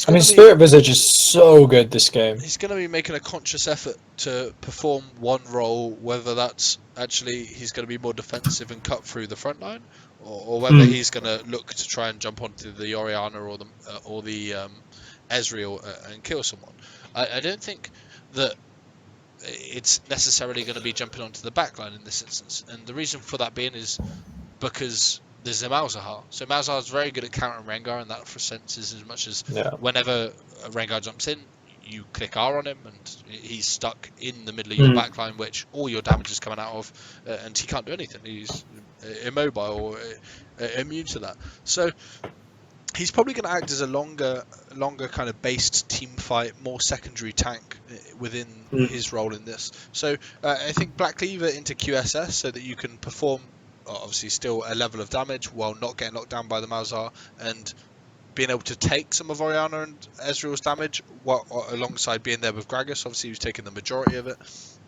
I mean, Spirit Visage is so good this game.
He's going to be making a conscious effort to perform one role, whether that's actually he's going to be more defensive and cut through the front line, or whether he's going to look to try and jump onto the Orianna or the Ezreal and kill someone. I don't think that it's necessarily going to be jumping onto the backline in this instance, and the reason for that being is because there's a Malzahar. So Malzahar is very good at countering Rengar in that sense, as much as whenever a Rengar jumps in, you click R on him and he's stuck in the middle of your backline, which all your damage is coming out of, and he can't do anything. He's immobile or immune to that. So he's probably going to act as a longer kind of based team fight, more secondary tank within his role in this. So I think Black Cleaver into QSS so that you can perform obviously still a level of damage while not getting knocked down by the Malzahar, and being able to take some of Orianna and Ezreal's damage alongside being there with Gragas. Obviously he was taking the majority of it,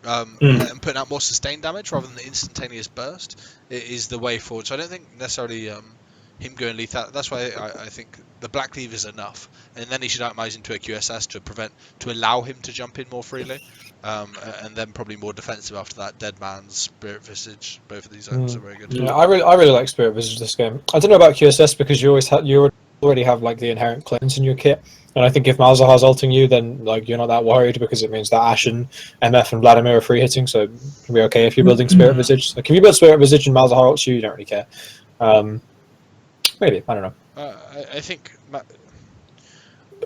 and putting out more sustained damage rather than the instantaneous burst is the way forward. So I don't think necessarily him going lethal. That's why I think the Black Cleave is enough, and then he should itemize into a QSS to allow him to jump in more freely, and then probably more defensive after that. Dead Man's Spirit Visage, both of these items are very good.
Yeah, I really like Spirit Visage this game. I don't know about QSS because you already have like the inherent cleanse in your kit. And I think if Malzahar's ulting you, then like you're not that worried because it means that Ashe and MF and Vladimir are free hitting, so it'll be okay if you're building Spirit Visage. Like if you build Spirit Visage and Malzahar ults you, you don't really care. Maybe, I don't know.
I think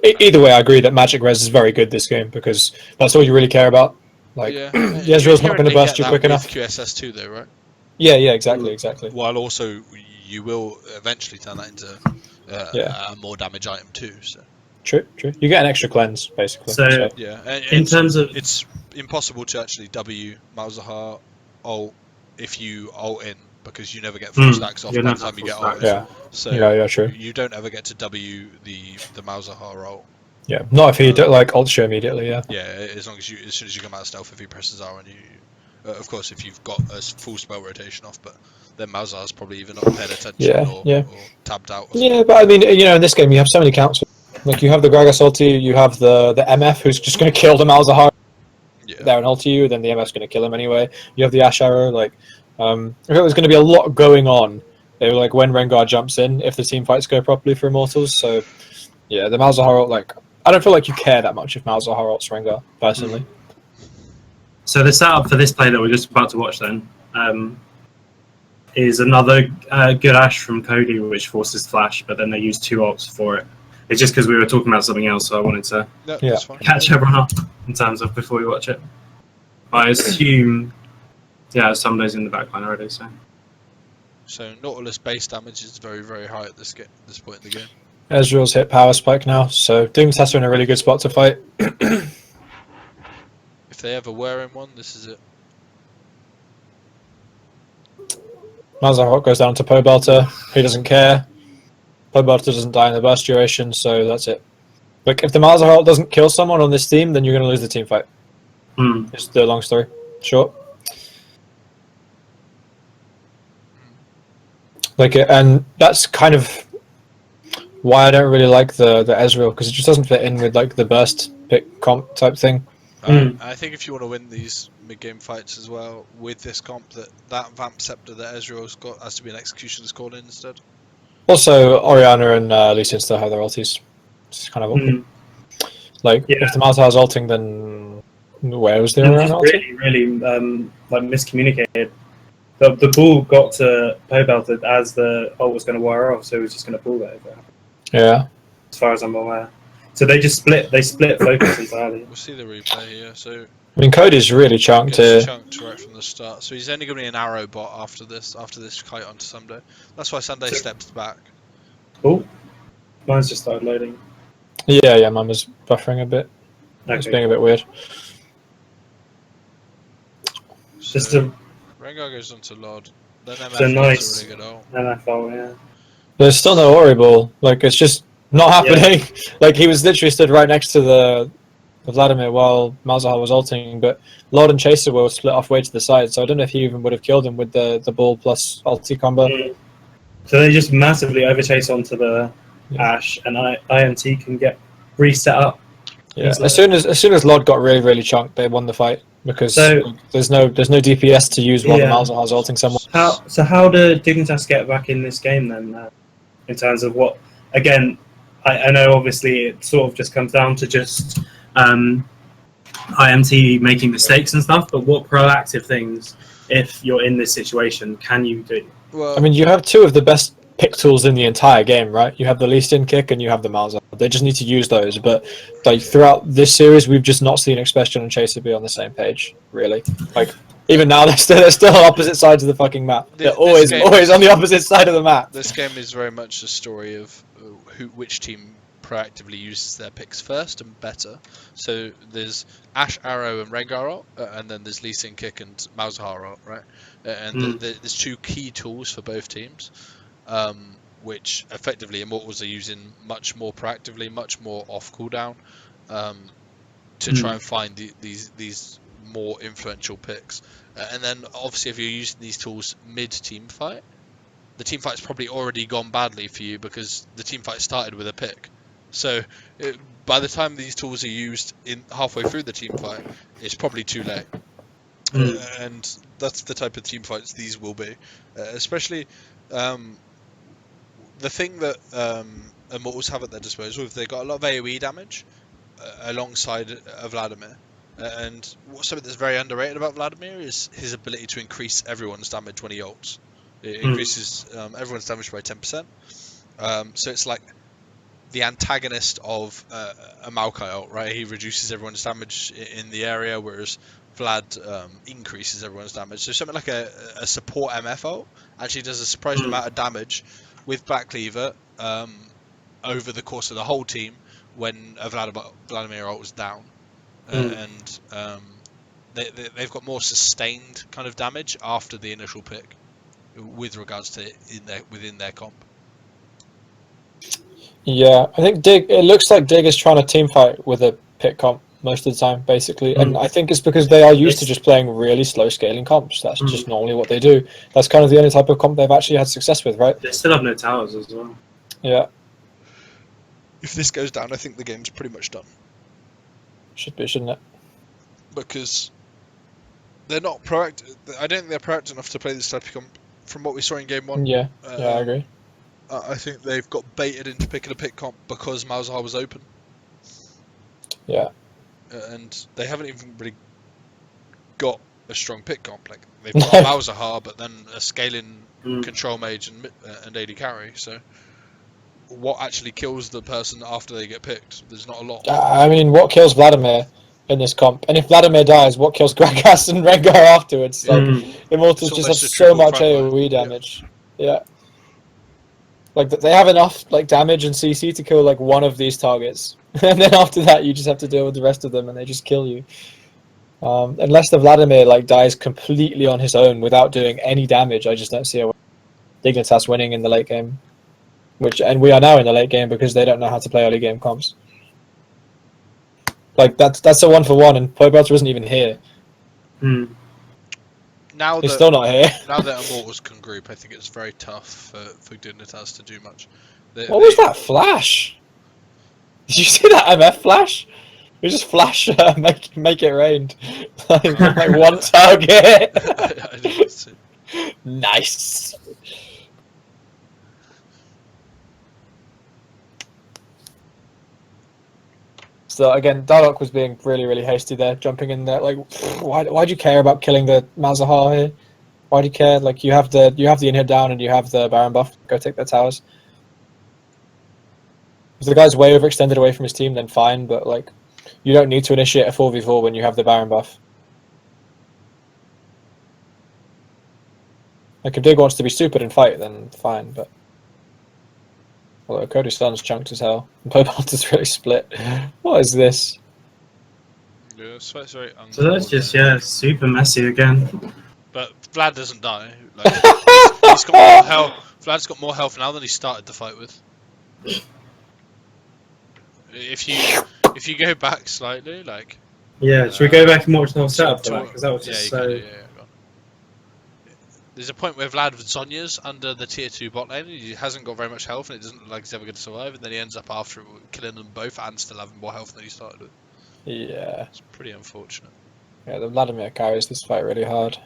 Either way, I agree that Magic Res is very good this game because that's all you really care about. Like, Ezreal's not going to burst you quick enough.
QSS too, though, right?
Yeah, exactly.
While also you will eventually turn that into a more damage item too. So.
True. You get an extra cleanse basically.
So
yeah,
in terms of
it's impossible to actually W Malzahar ult if you ult in because you never get full stacks off by the time you get ult.
Yeah.
So
true.
You don't ever get to W the Malzahar ult.
Yeah, not if you don't like ult you immediately. Yeah.
Yeah, as soon as you come out of stealth, if he presses R on you. Of course, if you've got a full spell rotation off, but then Malzahar's probably either not paying attention or tabbed out.
Yeah, but I mean, in this game you have so many counts. Like you have the Gragas ulti, you have the MF who's just going to kill the Malzahar. There and ulti you, then the MF's going to kill him anyway. You have the Ashe arrow. Like, if it was going to be a lot going on, they were like when Rengar jumps in, if the team fights go properly for Immortals. So, yeah, the Malzahar ult, like, I don't feel like you care that much if Malzahar ults Rengar, personally.
So the setup for this play that we're just about to watch then is another good Ashe from Cody, which forces flash, but then they use 2 ults for it. It's just because we were talking about something else, so I wanted to catch everyone up in terms of before we watch it. But I assume, somebody's in the backline already.
So Nautilus base damage is very, very high at this point in the game.
Ezreal's hit power spike now, so Dignitas are in a really good spot to fight.
If they ever were in one, this is it.
Malzahar goes down to Pobelter. He doesn't care. Pobelter doesn't die in the burst duration, so that's it. Like, if the Malzahar doesn't kill someone on this team, then you're going to lose the team fight. It's the long story short. Like, and that's kind of why I don't really like the Ezreal, because it just doesn't fit in with like the burst pick comp type thing.
I think if you want to win these mid-game fights as well with this comp, that Vamp Scepter that Ezreal's got has to be an Executioner's Call in instead.
Also, Orianna and Lucian still have their ultis. It's kind of awkward. Like, if the Malzahar's ulting, then where was the Orianna ulti?
Really like miscommunicated. The ball got to Pobelter as the ult was going to wire off, so he was just going to pull that over.
Yeah.
As far as I'm aware. So they just split focus entirely.
We'll see the replay here. So
I mean, Cody's really chunked here.
Chunked right from the start. So he's only going to be an arrow bot after this kite onto Sunday. That's why Sunday steps back.
Oh, mine's just started loading.
Yeah, mine was buffering a bit. Okay. It's being a bit weird.
So Rengar goes onto Lord. Then MF
so nice.
A really good ult.
MF, yeah.
There's still no Ori ball. Like, it's just not happening. Yeah. Like, he was literally stood right next to the Vladimir while Malzahar was ulting, but Lord and Chaser were split off way to the side, so I don't know if he even would have killed him with the ball plus ulti combo.
So they just massively overchase onto the Ashe, and IMT can get reset up.
Yeah, as soon as Lord got really, really chunked, they won the fight because there's no DPS to use while the Malzahar's ulting someone.
How do Dignitas get back in this game then? In terms of what, again, I know obviously it sort of just comes down to just IMT making mistakes and stuff, but what proactive things, if you're in this situation, can you do?
Well, I mean, you have 2 of the best pick tools in the entire game, right? You have the least in kick and you have the Malzahar. They just need to use those, but like throughout this series, we've just not seen Expression and Chaser be on the same page, really. Like, even now, they're still on opposite sides of the fucking map. They're always on the opposite side of the map.
This game is very much a story of which team proactively uses their picks first and better. So there's Ashe, Arrow, and Rengar ult, and then there's Lee Sin Kick and Malzahar ult, right? And there's 2 key tools for both teams, which effectively Immortals are using much more proactively, much more off cooldown, to try and find these more influential picks. And then obviously if you're using these tools mid-team fight, the team fight's probably already gone badly for you because the team fight started with a pick. So by the time these tools are used in halfway through the team fight, it's probably too late. And that's the type of team fights these will be. Especially the thing that Immortals have at their disposal. If they've got a lot of AoE damage alongside Vladimir, and something that's very underrated about Vladimir is his ability to increase everyone's damage when he ults. It increases everyone's damage by 10%. So it's like the antagonist of a Maokai ult, right? He reduces everyone's damage in the area, whereas Vlad increases everyone's damage. So something like a support MF ult actually does a surprising amount of damage with Black Cleaver over the course of the whole team when a Vladimir ult is down. And they've got more sustained kind of damage after the initial pick with regards to within their comp.
Yeah, I think it looks like Dig is trying to team fight with a pick comp most of the time, basically. And I think it's because they are used to just playing really slow scaling comps. That's just normally what they do. That's kind of the only type of comp they've actually had success with, right?
They still have no towers as well.
Yeah.
If this goes down, I think the game's pretty much done.
Should be, shouldn't it?
Because they're not proactive. I don't think they're proactive enough to play this type of comp from what we saw in game 1.
Yeah, I agree.
I think they've got baited into picking a pick comp because Malzahar was open.
Yeah.
And they haven't even really got a strong pick comp. Like they've got Malzahar, but then a scaling control mage and AD carry. So what actually kills the person after they get picked? There's not a lot.
I mean, what kills Vladimir in this comp? And if Vladimir dies, what kills Gragas and Rengar afterwards? Like Immortals just have so much AoE damage. Yeah. Like they have enough like damage and CC to kill like one of these targets, and then after that you just have to deal with the rest of them, and they just kill you. Unless the Vladimir like dies completely on his own without doing any damage, I just don't see a way. Dignitas winning in the late game, and we are now in the late game because they don't know how to play early game comps. Like that's a 1-for-1, and Pobelter wasn't even here.
Now
he's still not here.
Now that Immortals can group, I think it's very tough for Dignitas to do much.
What was that flash? Did you see that MF flash? It just flash, make it rain. like one target.
I didn't see.
Nice. So again, Dardoch was being really, really hasty there, jumping in there. Like, why do you care about killing the Malzahar here? Why do you care? Like, you have the inhib down and you have the Baron buff. Go take their towers. If the guy's way overextended away from his team, then fine. But like, you don't need to initiate a 4v4 when you have the Baron buff. Like, if Dig wants to be stupid and fight, then fine. But although Cody's son's chunked as hell. And Pobelter's really split. What is this?
Yeah, so it's very
so that's just, super messy again.
But Vlad doesn't die. Like, he's got more health. Vlad's got more health now than he started the fight with. If you go back slightly, like...
Yeah, should we go back and watch the whole setup for that? Because that was just so...
There's a point where Vlad with Zhonya's under the tier 2 bot lane, he hasn't got very much health and it doesn't look like he's ever going to survive, and then he ends up after killing them both and still having more health than he started with.
Yeah.
It's pretty unfortunate.
Yeah, the Vladimir carries this fight really hard.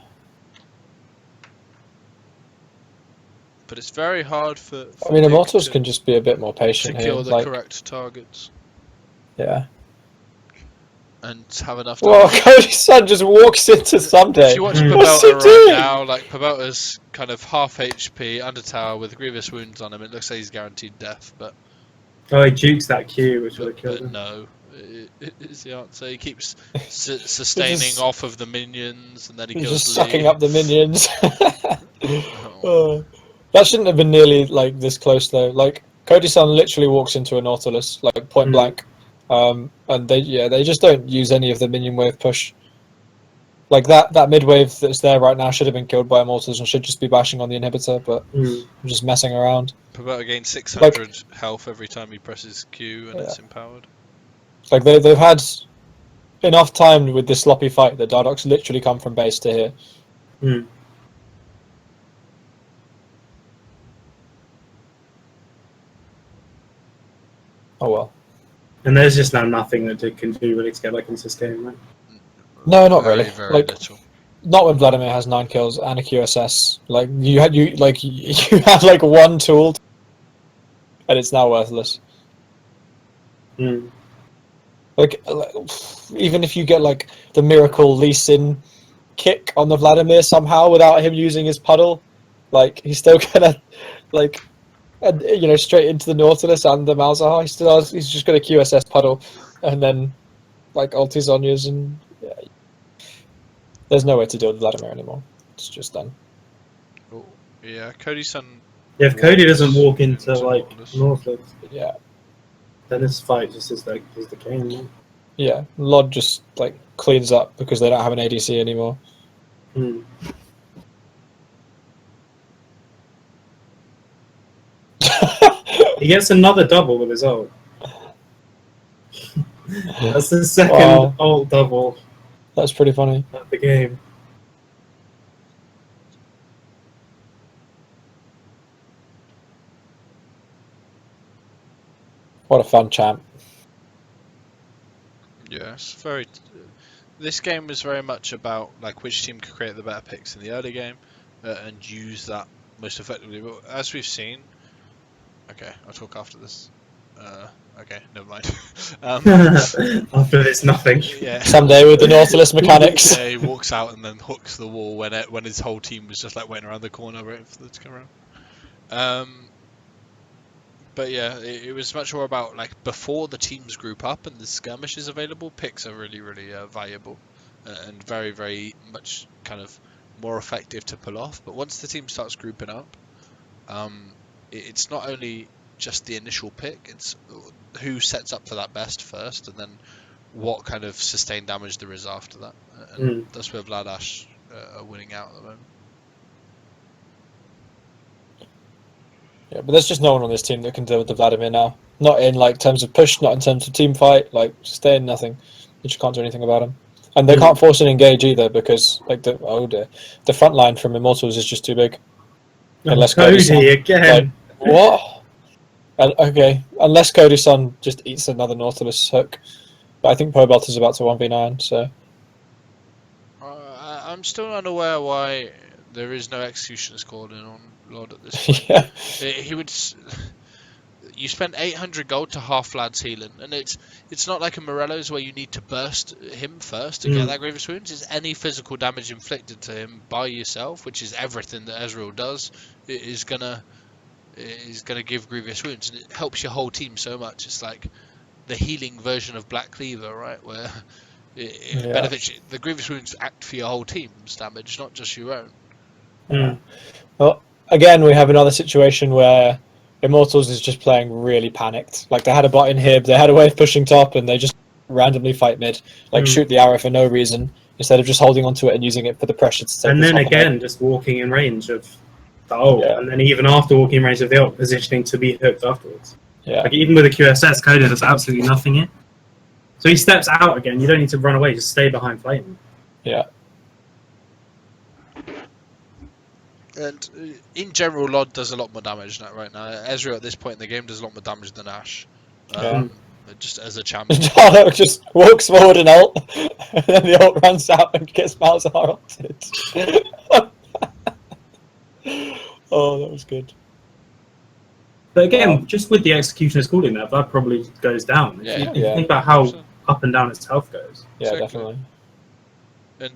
But it's very hard for
I mean, Immortals can just be a bit more patient
to
here.
kill the correct targets.
Yeah.
And have enough time.
Well, Cody's son just walks into Sunday.
If you watch Pobelter right now, like Pobelter's kind of half HP, under tower with grievous wounds on him, it looks like he's guaranteed death, but...
Oh, he jukes that Q, which would have killed him.
No, it is the answer. He keeps sustaining off of the minions, and then he kills
just
Lee.
Sucking up the minions. That shouldn't have been nearly, like, this close, though. Like, Cody's son literally walks into a Nautilus, like, point blank. And they just don't use any of the minion wave push. Like that mid wave that's there right now should have been killed by Immortals and should just be bashing on the inhibitor, but I'm just messing around.
Pobelter gains 600 health every time he presses Q and it's empowered.
Like they've had enough time with this sloppy fight that Dardoch's literally come from base to here. Oh well.
And there's just now nothing that Dig can do really to get back into this game, right?
No, not really.
Very
like,
little.
Not when Vladimir has 9 kills and a QSS. Like you had like one tool and it's now worthless.
Mm.
Like, even if you get like the miracle Lee Sin kick on the Vladimir somehow without him using his puddle, like he's still gonna like, straight into the Nautilus and the Malzahar. He's just gonna QSS puddle, and then like ulti Zhonya's, and there's no way to deal with Vladimir anymore. It's just done.
Oh, yeah, Cody's son.
Yeah, if Cody doesn't walk into like
Nautilus.
Northwood,
Yeah,
then this fight just is the game. Man.
yeah. Lod just like cleans up because they don't have an ADC anymore.
Hmm. He gets another double with his ult. That's the second ult double
That's pretty funny.
of the game.
What a fun champ.
Yes, very. This game was very much about like which team could create the better picks in the early game and use that most effectively. But as we've seen, okay, I'll talk after this. Okay, never mind.
After this, nothing.
Yeah.
Someday with the Nautilus mechanics.
Yeah, he walks out and then hooks the wall when his whole team was just like waiting around the corner waiting for them to come around. But yeah, it was much more about like before the teams group up and the skirmishes available, picks are really, really valuable and very, very much kind of more effective to pull off. But once the team starts grouping up, it's not only just the initial pick, it's who sets up for that best first, and then what kind of sustained damage there is after that. And that's where Vlad Ash are winning out at the moment.
Yeah, but there's just no one on this team that can deal with the Vladimir now. Not in like terms of push, not in terms of team fight. Like stay in nothing. You just can't do anything about him, and they can't force an engage either because like the front line from Immortals is just too big. Unless
Cody again.
Like, what? Okay, unless Cody's son just eats another Nautilus hook, but I think Pobelt is about to 1v9. So
I'm still unaware why there is no executioner's calling on Lord at this point.
yeah,
He would. You spend 800 gold to half Vlad's healing, and it's not like a Morello's where you need to burst him first to get that grievous wounds. It's any physical damage inflicted to him by yourself, which is everything that Ezreal does, is gonna give grievous wounds, and it helps your whole team so much. It's like the healing version of Black Cleaver, right? Where it benefits you. The grievous wounds act for your whole team's damage, not just your own.
Well, again, we have another situation where Immortals is just playing really panicked. Like they had a bot in Hib, they had a wave pushing top, and they just randomly fight mid, like shoot the arrow for no reason instead of just holding onto it and using it for the pressure to take.
And then again, just walking in range of the ult, and then even after walking in range of the ult, positioning to be hooked afterwards.
Yeah.
Like even with a QSS, Cody does absolutely nothing here. So he steps out again. You don't need to run away; just stay behind Flame.
Yeah.
And in general, Lod does a lot more damage right now. Ezreal at this point in the game does a lot more damage than Ash. Just as a champion.
Jarno just walks forward and ult, and then the ult runs out and gets Malzahar ulted. Oh, that was good.
But again, just with the executioner's calling there, that probably goes down. If you think about how up and down its health goes.
Yeah, definitely.
And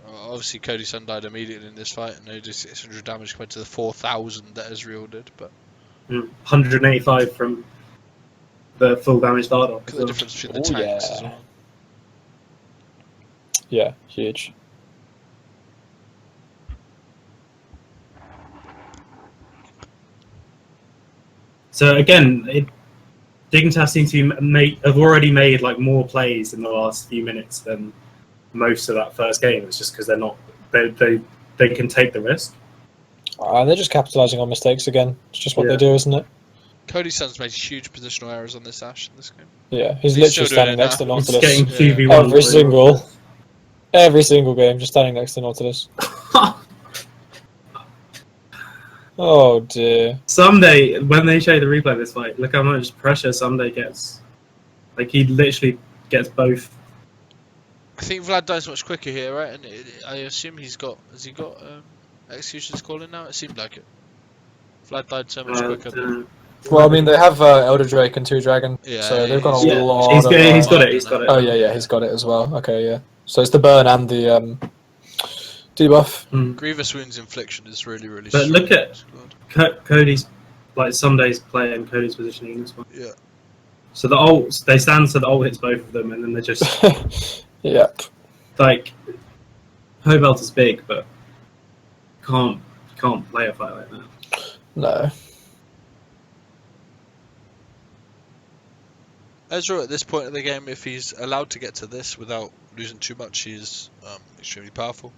obviously, Cody's son died immediately in this fight, and they did 600 damage compared to the 4,000 that Ezreal did. But
185 from the full damage Dardoch.
Look at the difference between the tanks as well.
Yeah, huge.
So again, Dignitas seems to have already made like more plays in the last few minutes than most of that first game. It's just because they're not they can take the risk.
They're just capitalizing on mistakes again. It's just what they do, isn't it?
Cody's son's made huge positional errors on this Ash in this game.
Yeah, he's literally standing next to Nautilus.
He's getting 2v1
every single game, just standing next to Nautilus. Oh dear.
Someday, when they show the replay of this fight, look how much pressure Someday gets. Like, he literally gets both.
I think Vlad dies much quicker here, right? And I assume has he got Execution's calling now? It seemed like it. Vlad died so much quicker.
Well, I mean, they have Elder Drake and 2 Dragon,
Yeah,
so they've got a
Yeah,
lot
he's
of...
got, he's got it. He's got it.
Oh, yeah, he's got it as well. Okay, yeah. So it's the burn and the debuff.
Grievous Wounds Infliction is really, really
But
strong.
look at Cody's, like some days playing Cody's positioning as well.
Yeah.
So the ults, they stand so the ult hits both of them, and then they just
Yep.
like Hobelt is big, but can't play a fight like that.
No.
Ezra, at this point of the game, if he's allowed to get to this without losing too much, he's extremely powerful.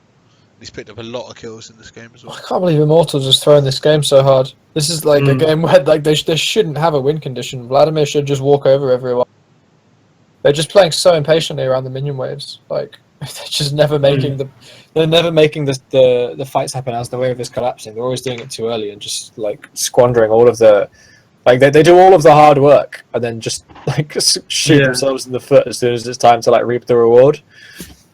He's picked up a lot of kills in this game as well.
I can't believe Immortals is throwing this game so hard. This is like a game where like they shouldn't have a win condition. Vladimir should just walk over everyone. They're just playing so impatiently around the minion waves. Like they're just never making the fights happen as the wave is collapsing. They're always doing it too early and just like squandering all of the. Like they do all of the hard work and then just like shoot themselves in the foot as soon as it's time to like reap the reward.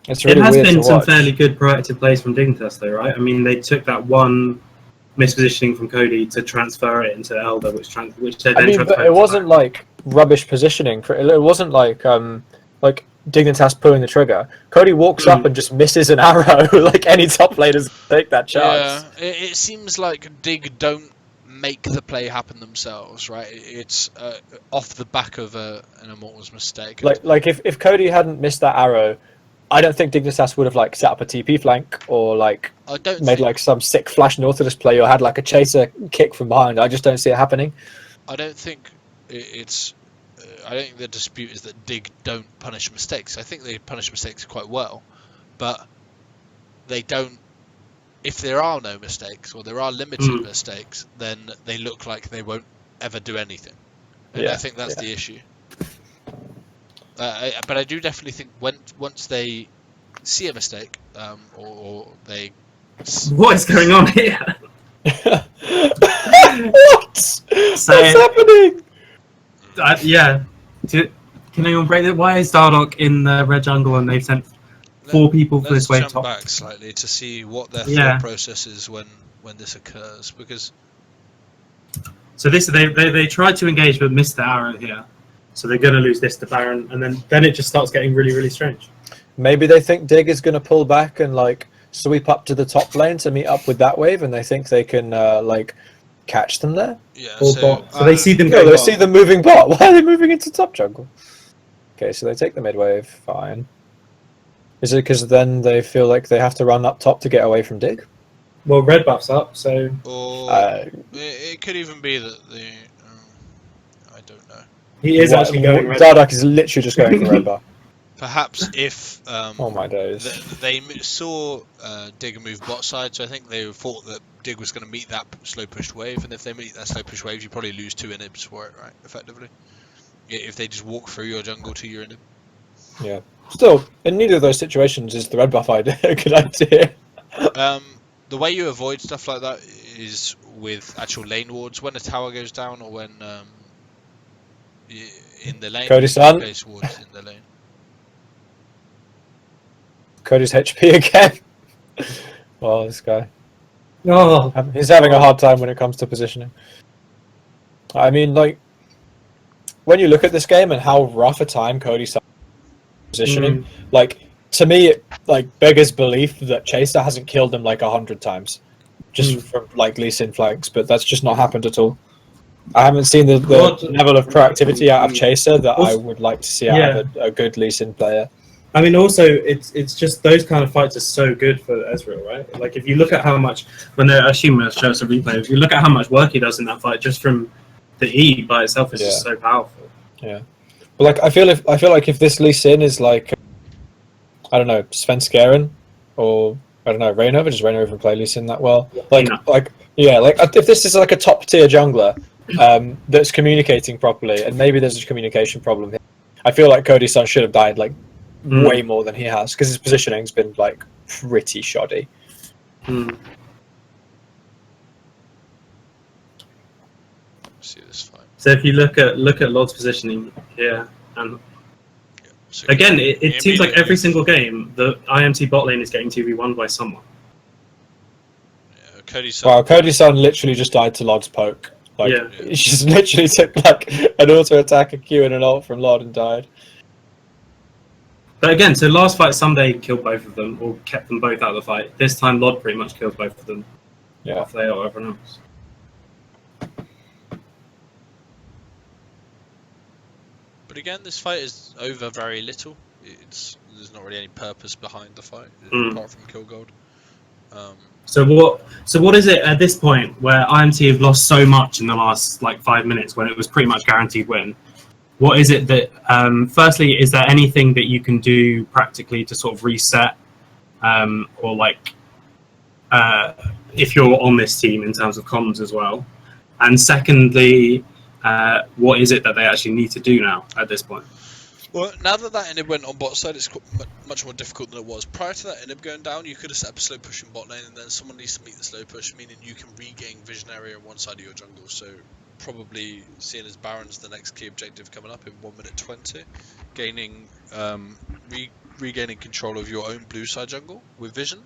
It's really
it has
weird
been
to
some
watch.
fairly good proactive plays from Dignitas, though, right? I mean, they took that one mispositioning from Cody to transfer it into Elder, which they then transferred.
But it wasn't like rubbish positioning. It wasn't like Dignitas pulling the trigger. Cody walks up and just misses an arrow. Like any top laners take that chance.
Yeah, it seems like Dig don't make the play happen themselves, right? It's off the back of an Immortals mistake.
Like if Cody hadn't missed that arrow, I don't think Dignitas would have like set up a TP flank or like made like some sick flash Nautilus play or had like a chaser kick from behind. I just don't see it happening.
I don't think it's. I don't think the dispute is that Dig don't punish mistakes. I think they punish mistakes quite well, but they don't. If there are no mistakes or there are limited mistakes, then they look like they won't ever do anything. And I think that's the issue. But I do definitely think once they see a mistake, or they...
What is going on here?
What's happening?
Yeah. Can anyone break it? Why is Dardock in the red jungle and they've sent 4 people for this wave
Let's
top?
jump back slightly to see what their thought process is when this occurs, because...
So they tried to engage but missed the arrow here. So they're going to lose this to Baron, and then it just starts getting really, really strange.
Maybe they think Dig is going to pull back and like sweep up to the top lane to meet up with that wave, and they think they can like catch them there.
Yeah.
So they see them.
They see them moving bot. Why are they moving into top jungle? Okay, so they take the mid wave. Fine. Is it because then they feel like they have to run up top to get away from Dig?
Well, red buff's up, so.
Or it could even be that the. I don't know.
He is actually going red.
Dardock is literally just going for red buff.
Perhaps if
oh my days.
they saw Dig move bot side, so I think they thought that Dig was going to meet that slow pushed wave, and if they meet that slow pushed wave, you probably lose 2 inhibs for it, right? Effectively, if they just walk through your jungle to your inhib.
Yeah. Still, in neither of those situations is the red buff idea a good idea.
The way you avoid stuff like that is with actual lane wards. When a tower goes down, or when in the lane,
Cody-san.
place wards in the lane.
Cody's HP again. Well, this guy.
Oh,
He's having a hard time when it comes to positioning. I mean, like, when you look at this game and how rough a time Cody's positioning, like, to me, it like beggars belief that Chaser hasn't killed him like 100 times, just from like Lee Sin flanks, but that's just not happened at all. I haven't seen the level of proactivity out of Chaser that I would like to see out of a good Lee Sin player.
I mean, also, it's just those kind of fights are so good for Ezreal, right? Like, if you look at how much, when they're assuming show us a replay, if you look at how much work he does in that fight, just from the E by itself is just so powerful.
Yeah, but like I feel like if this Lee Sin is like, I don't know, Svenskeren, or I don't know, Reynova, does Reynova even play Lee Sin that well? Like if this is like a top tier jungler that's communicating properly, and maybe there's a communication problem here, I feel like Cody's son should have died like way more than he has, because his positioning's been like pretty shoddy.
See this fight.
So if you look at Lord's positioning here, and
So
again, it seems like every single game the IMT bot lane is getting 2v1 by someone.
Cody's son.
Wow, Cody's son literally just died to Lod's poke Like,
Yeah.
he just literally took like an auto attack, a Q, and an ult from Lord and died.
But again, so last fight, Sunday killed both of them, or kept them both out of the fight. This time, Lod pretty much kills both of them.
Yeah.
Off they or everyone else.
But again, this fight is over very little. There's not really any purpose behind the fight apart from kill gold.
So what is it at this point where IMT have lost so much in the last like 5 minutes when it was pretty much guaranteed win? What is it that firstly, is there anything that you can do practically to sort of reset, or like if you're on this team in terms of comms as well? And secondly, what is it that they actually need to do now at this point?
Well, now that inhib went on bot side, it's much more difficult than it was. Prior to that inhib going down, you could have set up a slow push in bot lane, and then someone needs to meet the slow push, meaning you can regain vision area on one side of your jungle. So probably seeing as Baron's the next key objective coming up in 1 minute 20, gaining regaining control of your own blue side jungle with vision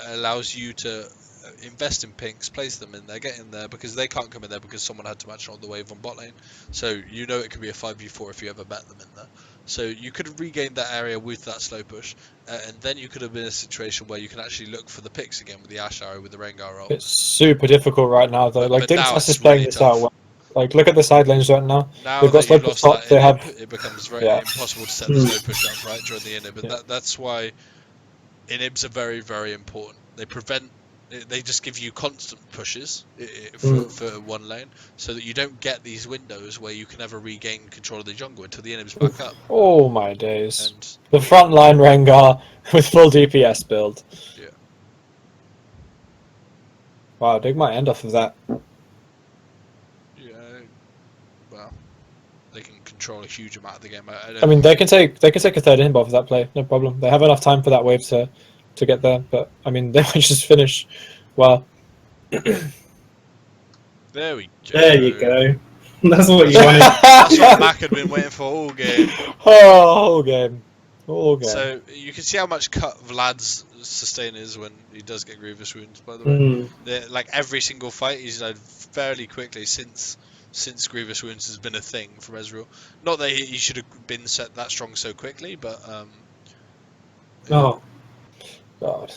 allows you to invest in pinks, place them in there, get in there, because they can't come in there because someone had to match on the wave on bot lane. So you know it could be a 5v4 if you ever met them in there. So you could have regained that area with that slow push, and then you could have been in a situation where you can actually look for the picks again with the Ash arrow, with the Rengar ult.
It's super difficult right now, though. Like,
But now
Dignitas
it's
is playing
really
this
tough.
out well. Like, look at the side lanes right now.
Now
They've got
that
slow
you've
push
lost
top,
that
they
inhib,
have...
it becomes very
Yeah.
impossible to set the slow push up right during the inhib, and that's why inhibs are very, very important. They just give you constant pushes for one lane, so that you don't get these windows where you can never regain control of the jungle until the inhib's back up.
Oh my days.
And
The front line Rengar with full DPS build.
yeah,
Wow, Dig might end off of that.
yeah, well, they can control a huge amount of the game.
I mean, they can take a third inhib off of that play, no problem. They have enough time for that wave to get there, but I mean, they might just finish. Well,
there we go.
There you go. That's what you wanted.
That's what Mac had been waiting for all game.
oh, whole game.
So you can see how much cut Vlad's sustain is when he does get grievous wounds. By the way, like every single fight, he's died fairly quickly since grievous wounds has been a thing from Ezreal. Not that he should have been set that strong so quickly, but
Oh,
God.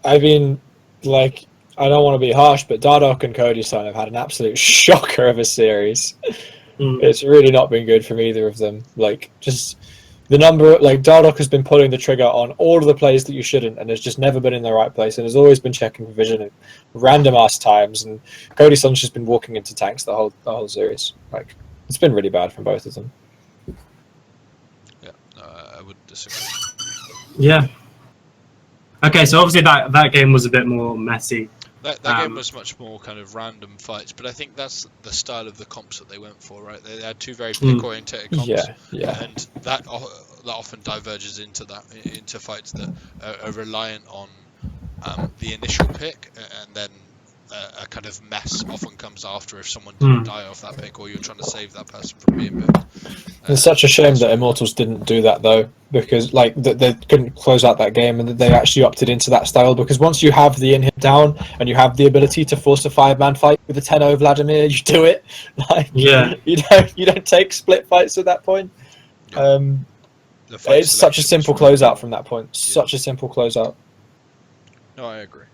I mean, like, I don't want to be harsh, but Dardoch and Cody's son have had an absolute shocker of a series. It's really not been good from either of them. Like, just the number, like, Dardoch has been pulling the trigger on all of the plays that you shouldn't, and has just never been in the right place, and has always been checking for vision at random ass times. And Cody's son's just been walking into tanks the whole series. Like, it's been really bad from both of them.
yeah, no, I would disagree.
yeah. Okay, so obviously that game was a bit more messy.
That game was much more kind of random fights, but I think that's the style of the comps that they went for, right? They had two very pick-oriented comps,
Yeah.
and that often diverges into fights that are reliant on the initial pick, and then a kind of mess often comes after if someone didn't die off that pick, or you're trying to save that person from being picked.
It's such a shame that Immortals didn't do that, though, because like they couldn't close out that game, and that they actually opted into that style. Because once you have the inhib down and you have the ability to force a 5-man fight with a 10-0 Vladimir, you do it. Like,
Yeah.
you don't take split fights at that point. It's such a simple closeout from that point. Such a simple closeout.
No, I agree.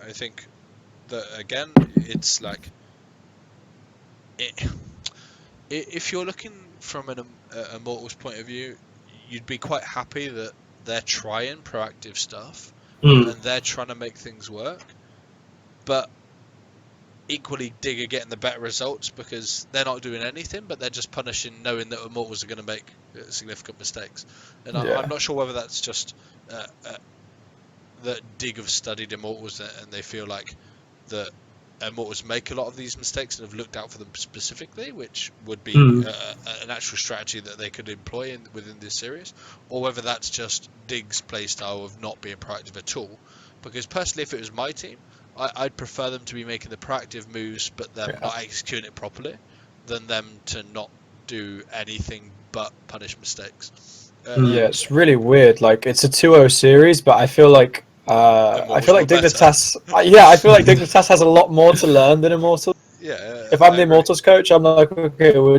I think that again, it's like if you're looking from an Immortals point of view, you'd be quite happy that they're trying proactive stuff and they're trying to make things work, but equally Dig are getting the better results because they're not doing anything, but they're just punishing, knowing that Immortals are going to make significant mistakes. And I'm not sure whether that's just that Dig have studied Immortals and they feel like that Immortals make a lot of these mistakes and have looked out for them specifically, which would be an actual strategy that they could employ within this series, or whether that's just Dig's playstyle of not being proactive at all. Because personally, if it was my team, I'd prefer them to be making the proactive moves but then not executing it properly, than them to not do anything but punish mistakes.
Yeah, it's really weird. Like, it's a 2-0 series, but I feel like Dignitas. I feel like Dignitas has a lot more to learn than Immortals.
Yeah.
If I'm the Immortals coach, I'm like, okay, we're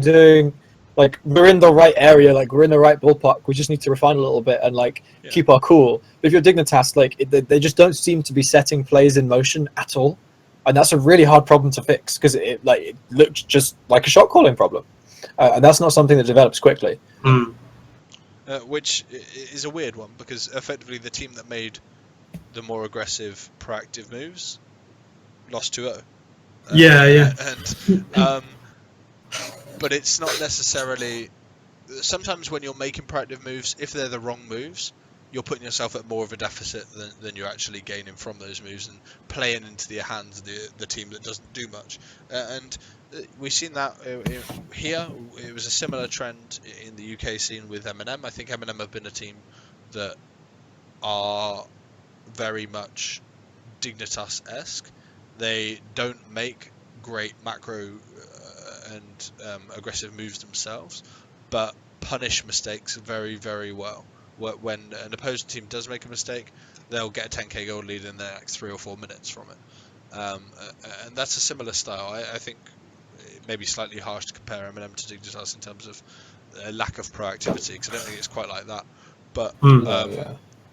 in the right area, like we're in the right ballpark. We just need to refine a little bit and keep our cool. But if you're Dignitas, they just don't seem to be setting plays in motion at all, and that's a really hard problem to fix because it looks just like a shot calling problem, and that's not something that develops quickly.
Which is a weird one because effectively the team that made the more aggressive, proactive moves lost 2-0.
Yeah.
But it's not necessarily. Sometimes when you're making proactive moves, if they're the wrong moves, you're putting yourself at more of a deficit than you're actually gaining from those moves and playing into the hands of the team that doesn't do much. And we've seen that here. It was a similar trend in the UK scene with M&M. I think M&M have been a team that are very much Dignitas-esque. They don't make great macro and aggressive moves themselves, but punish mistakes very, very well. When an opposing team does make a mistake, they'll get a 10k goal lead in the next 3 or 4 minutes from it. And that's a similar style. I think it may be slightly harsh to compare M&M to Dignitas in terms of lack of proactivity, because I don't think it's quite like that. But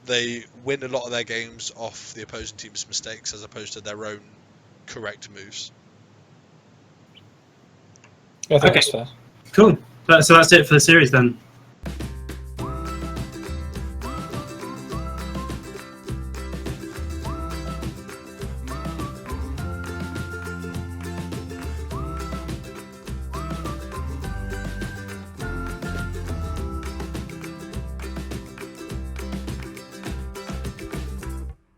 they win a lot of their games off the opposing team's mistakes as opposed to their own correct moves.
I think that's fair.
Cool. So that's it for the series then.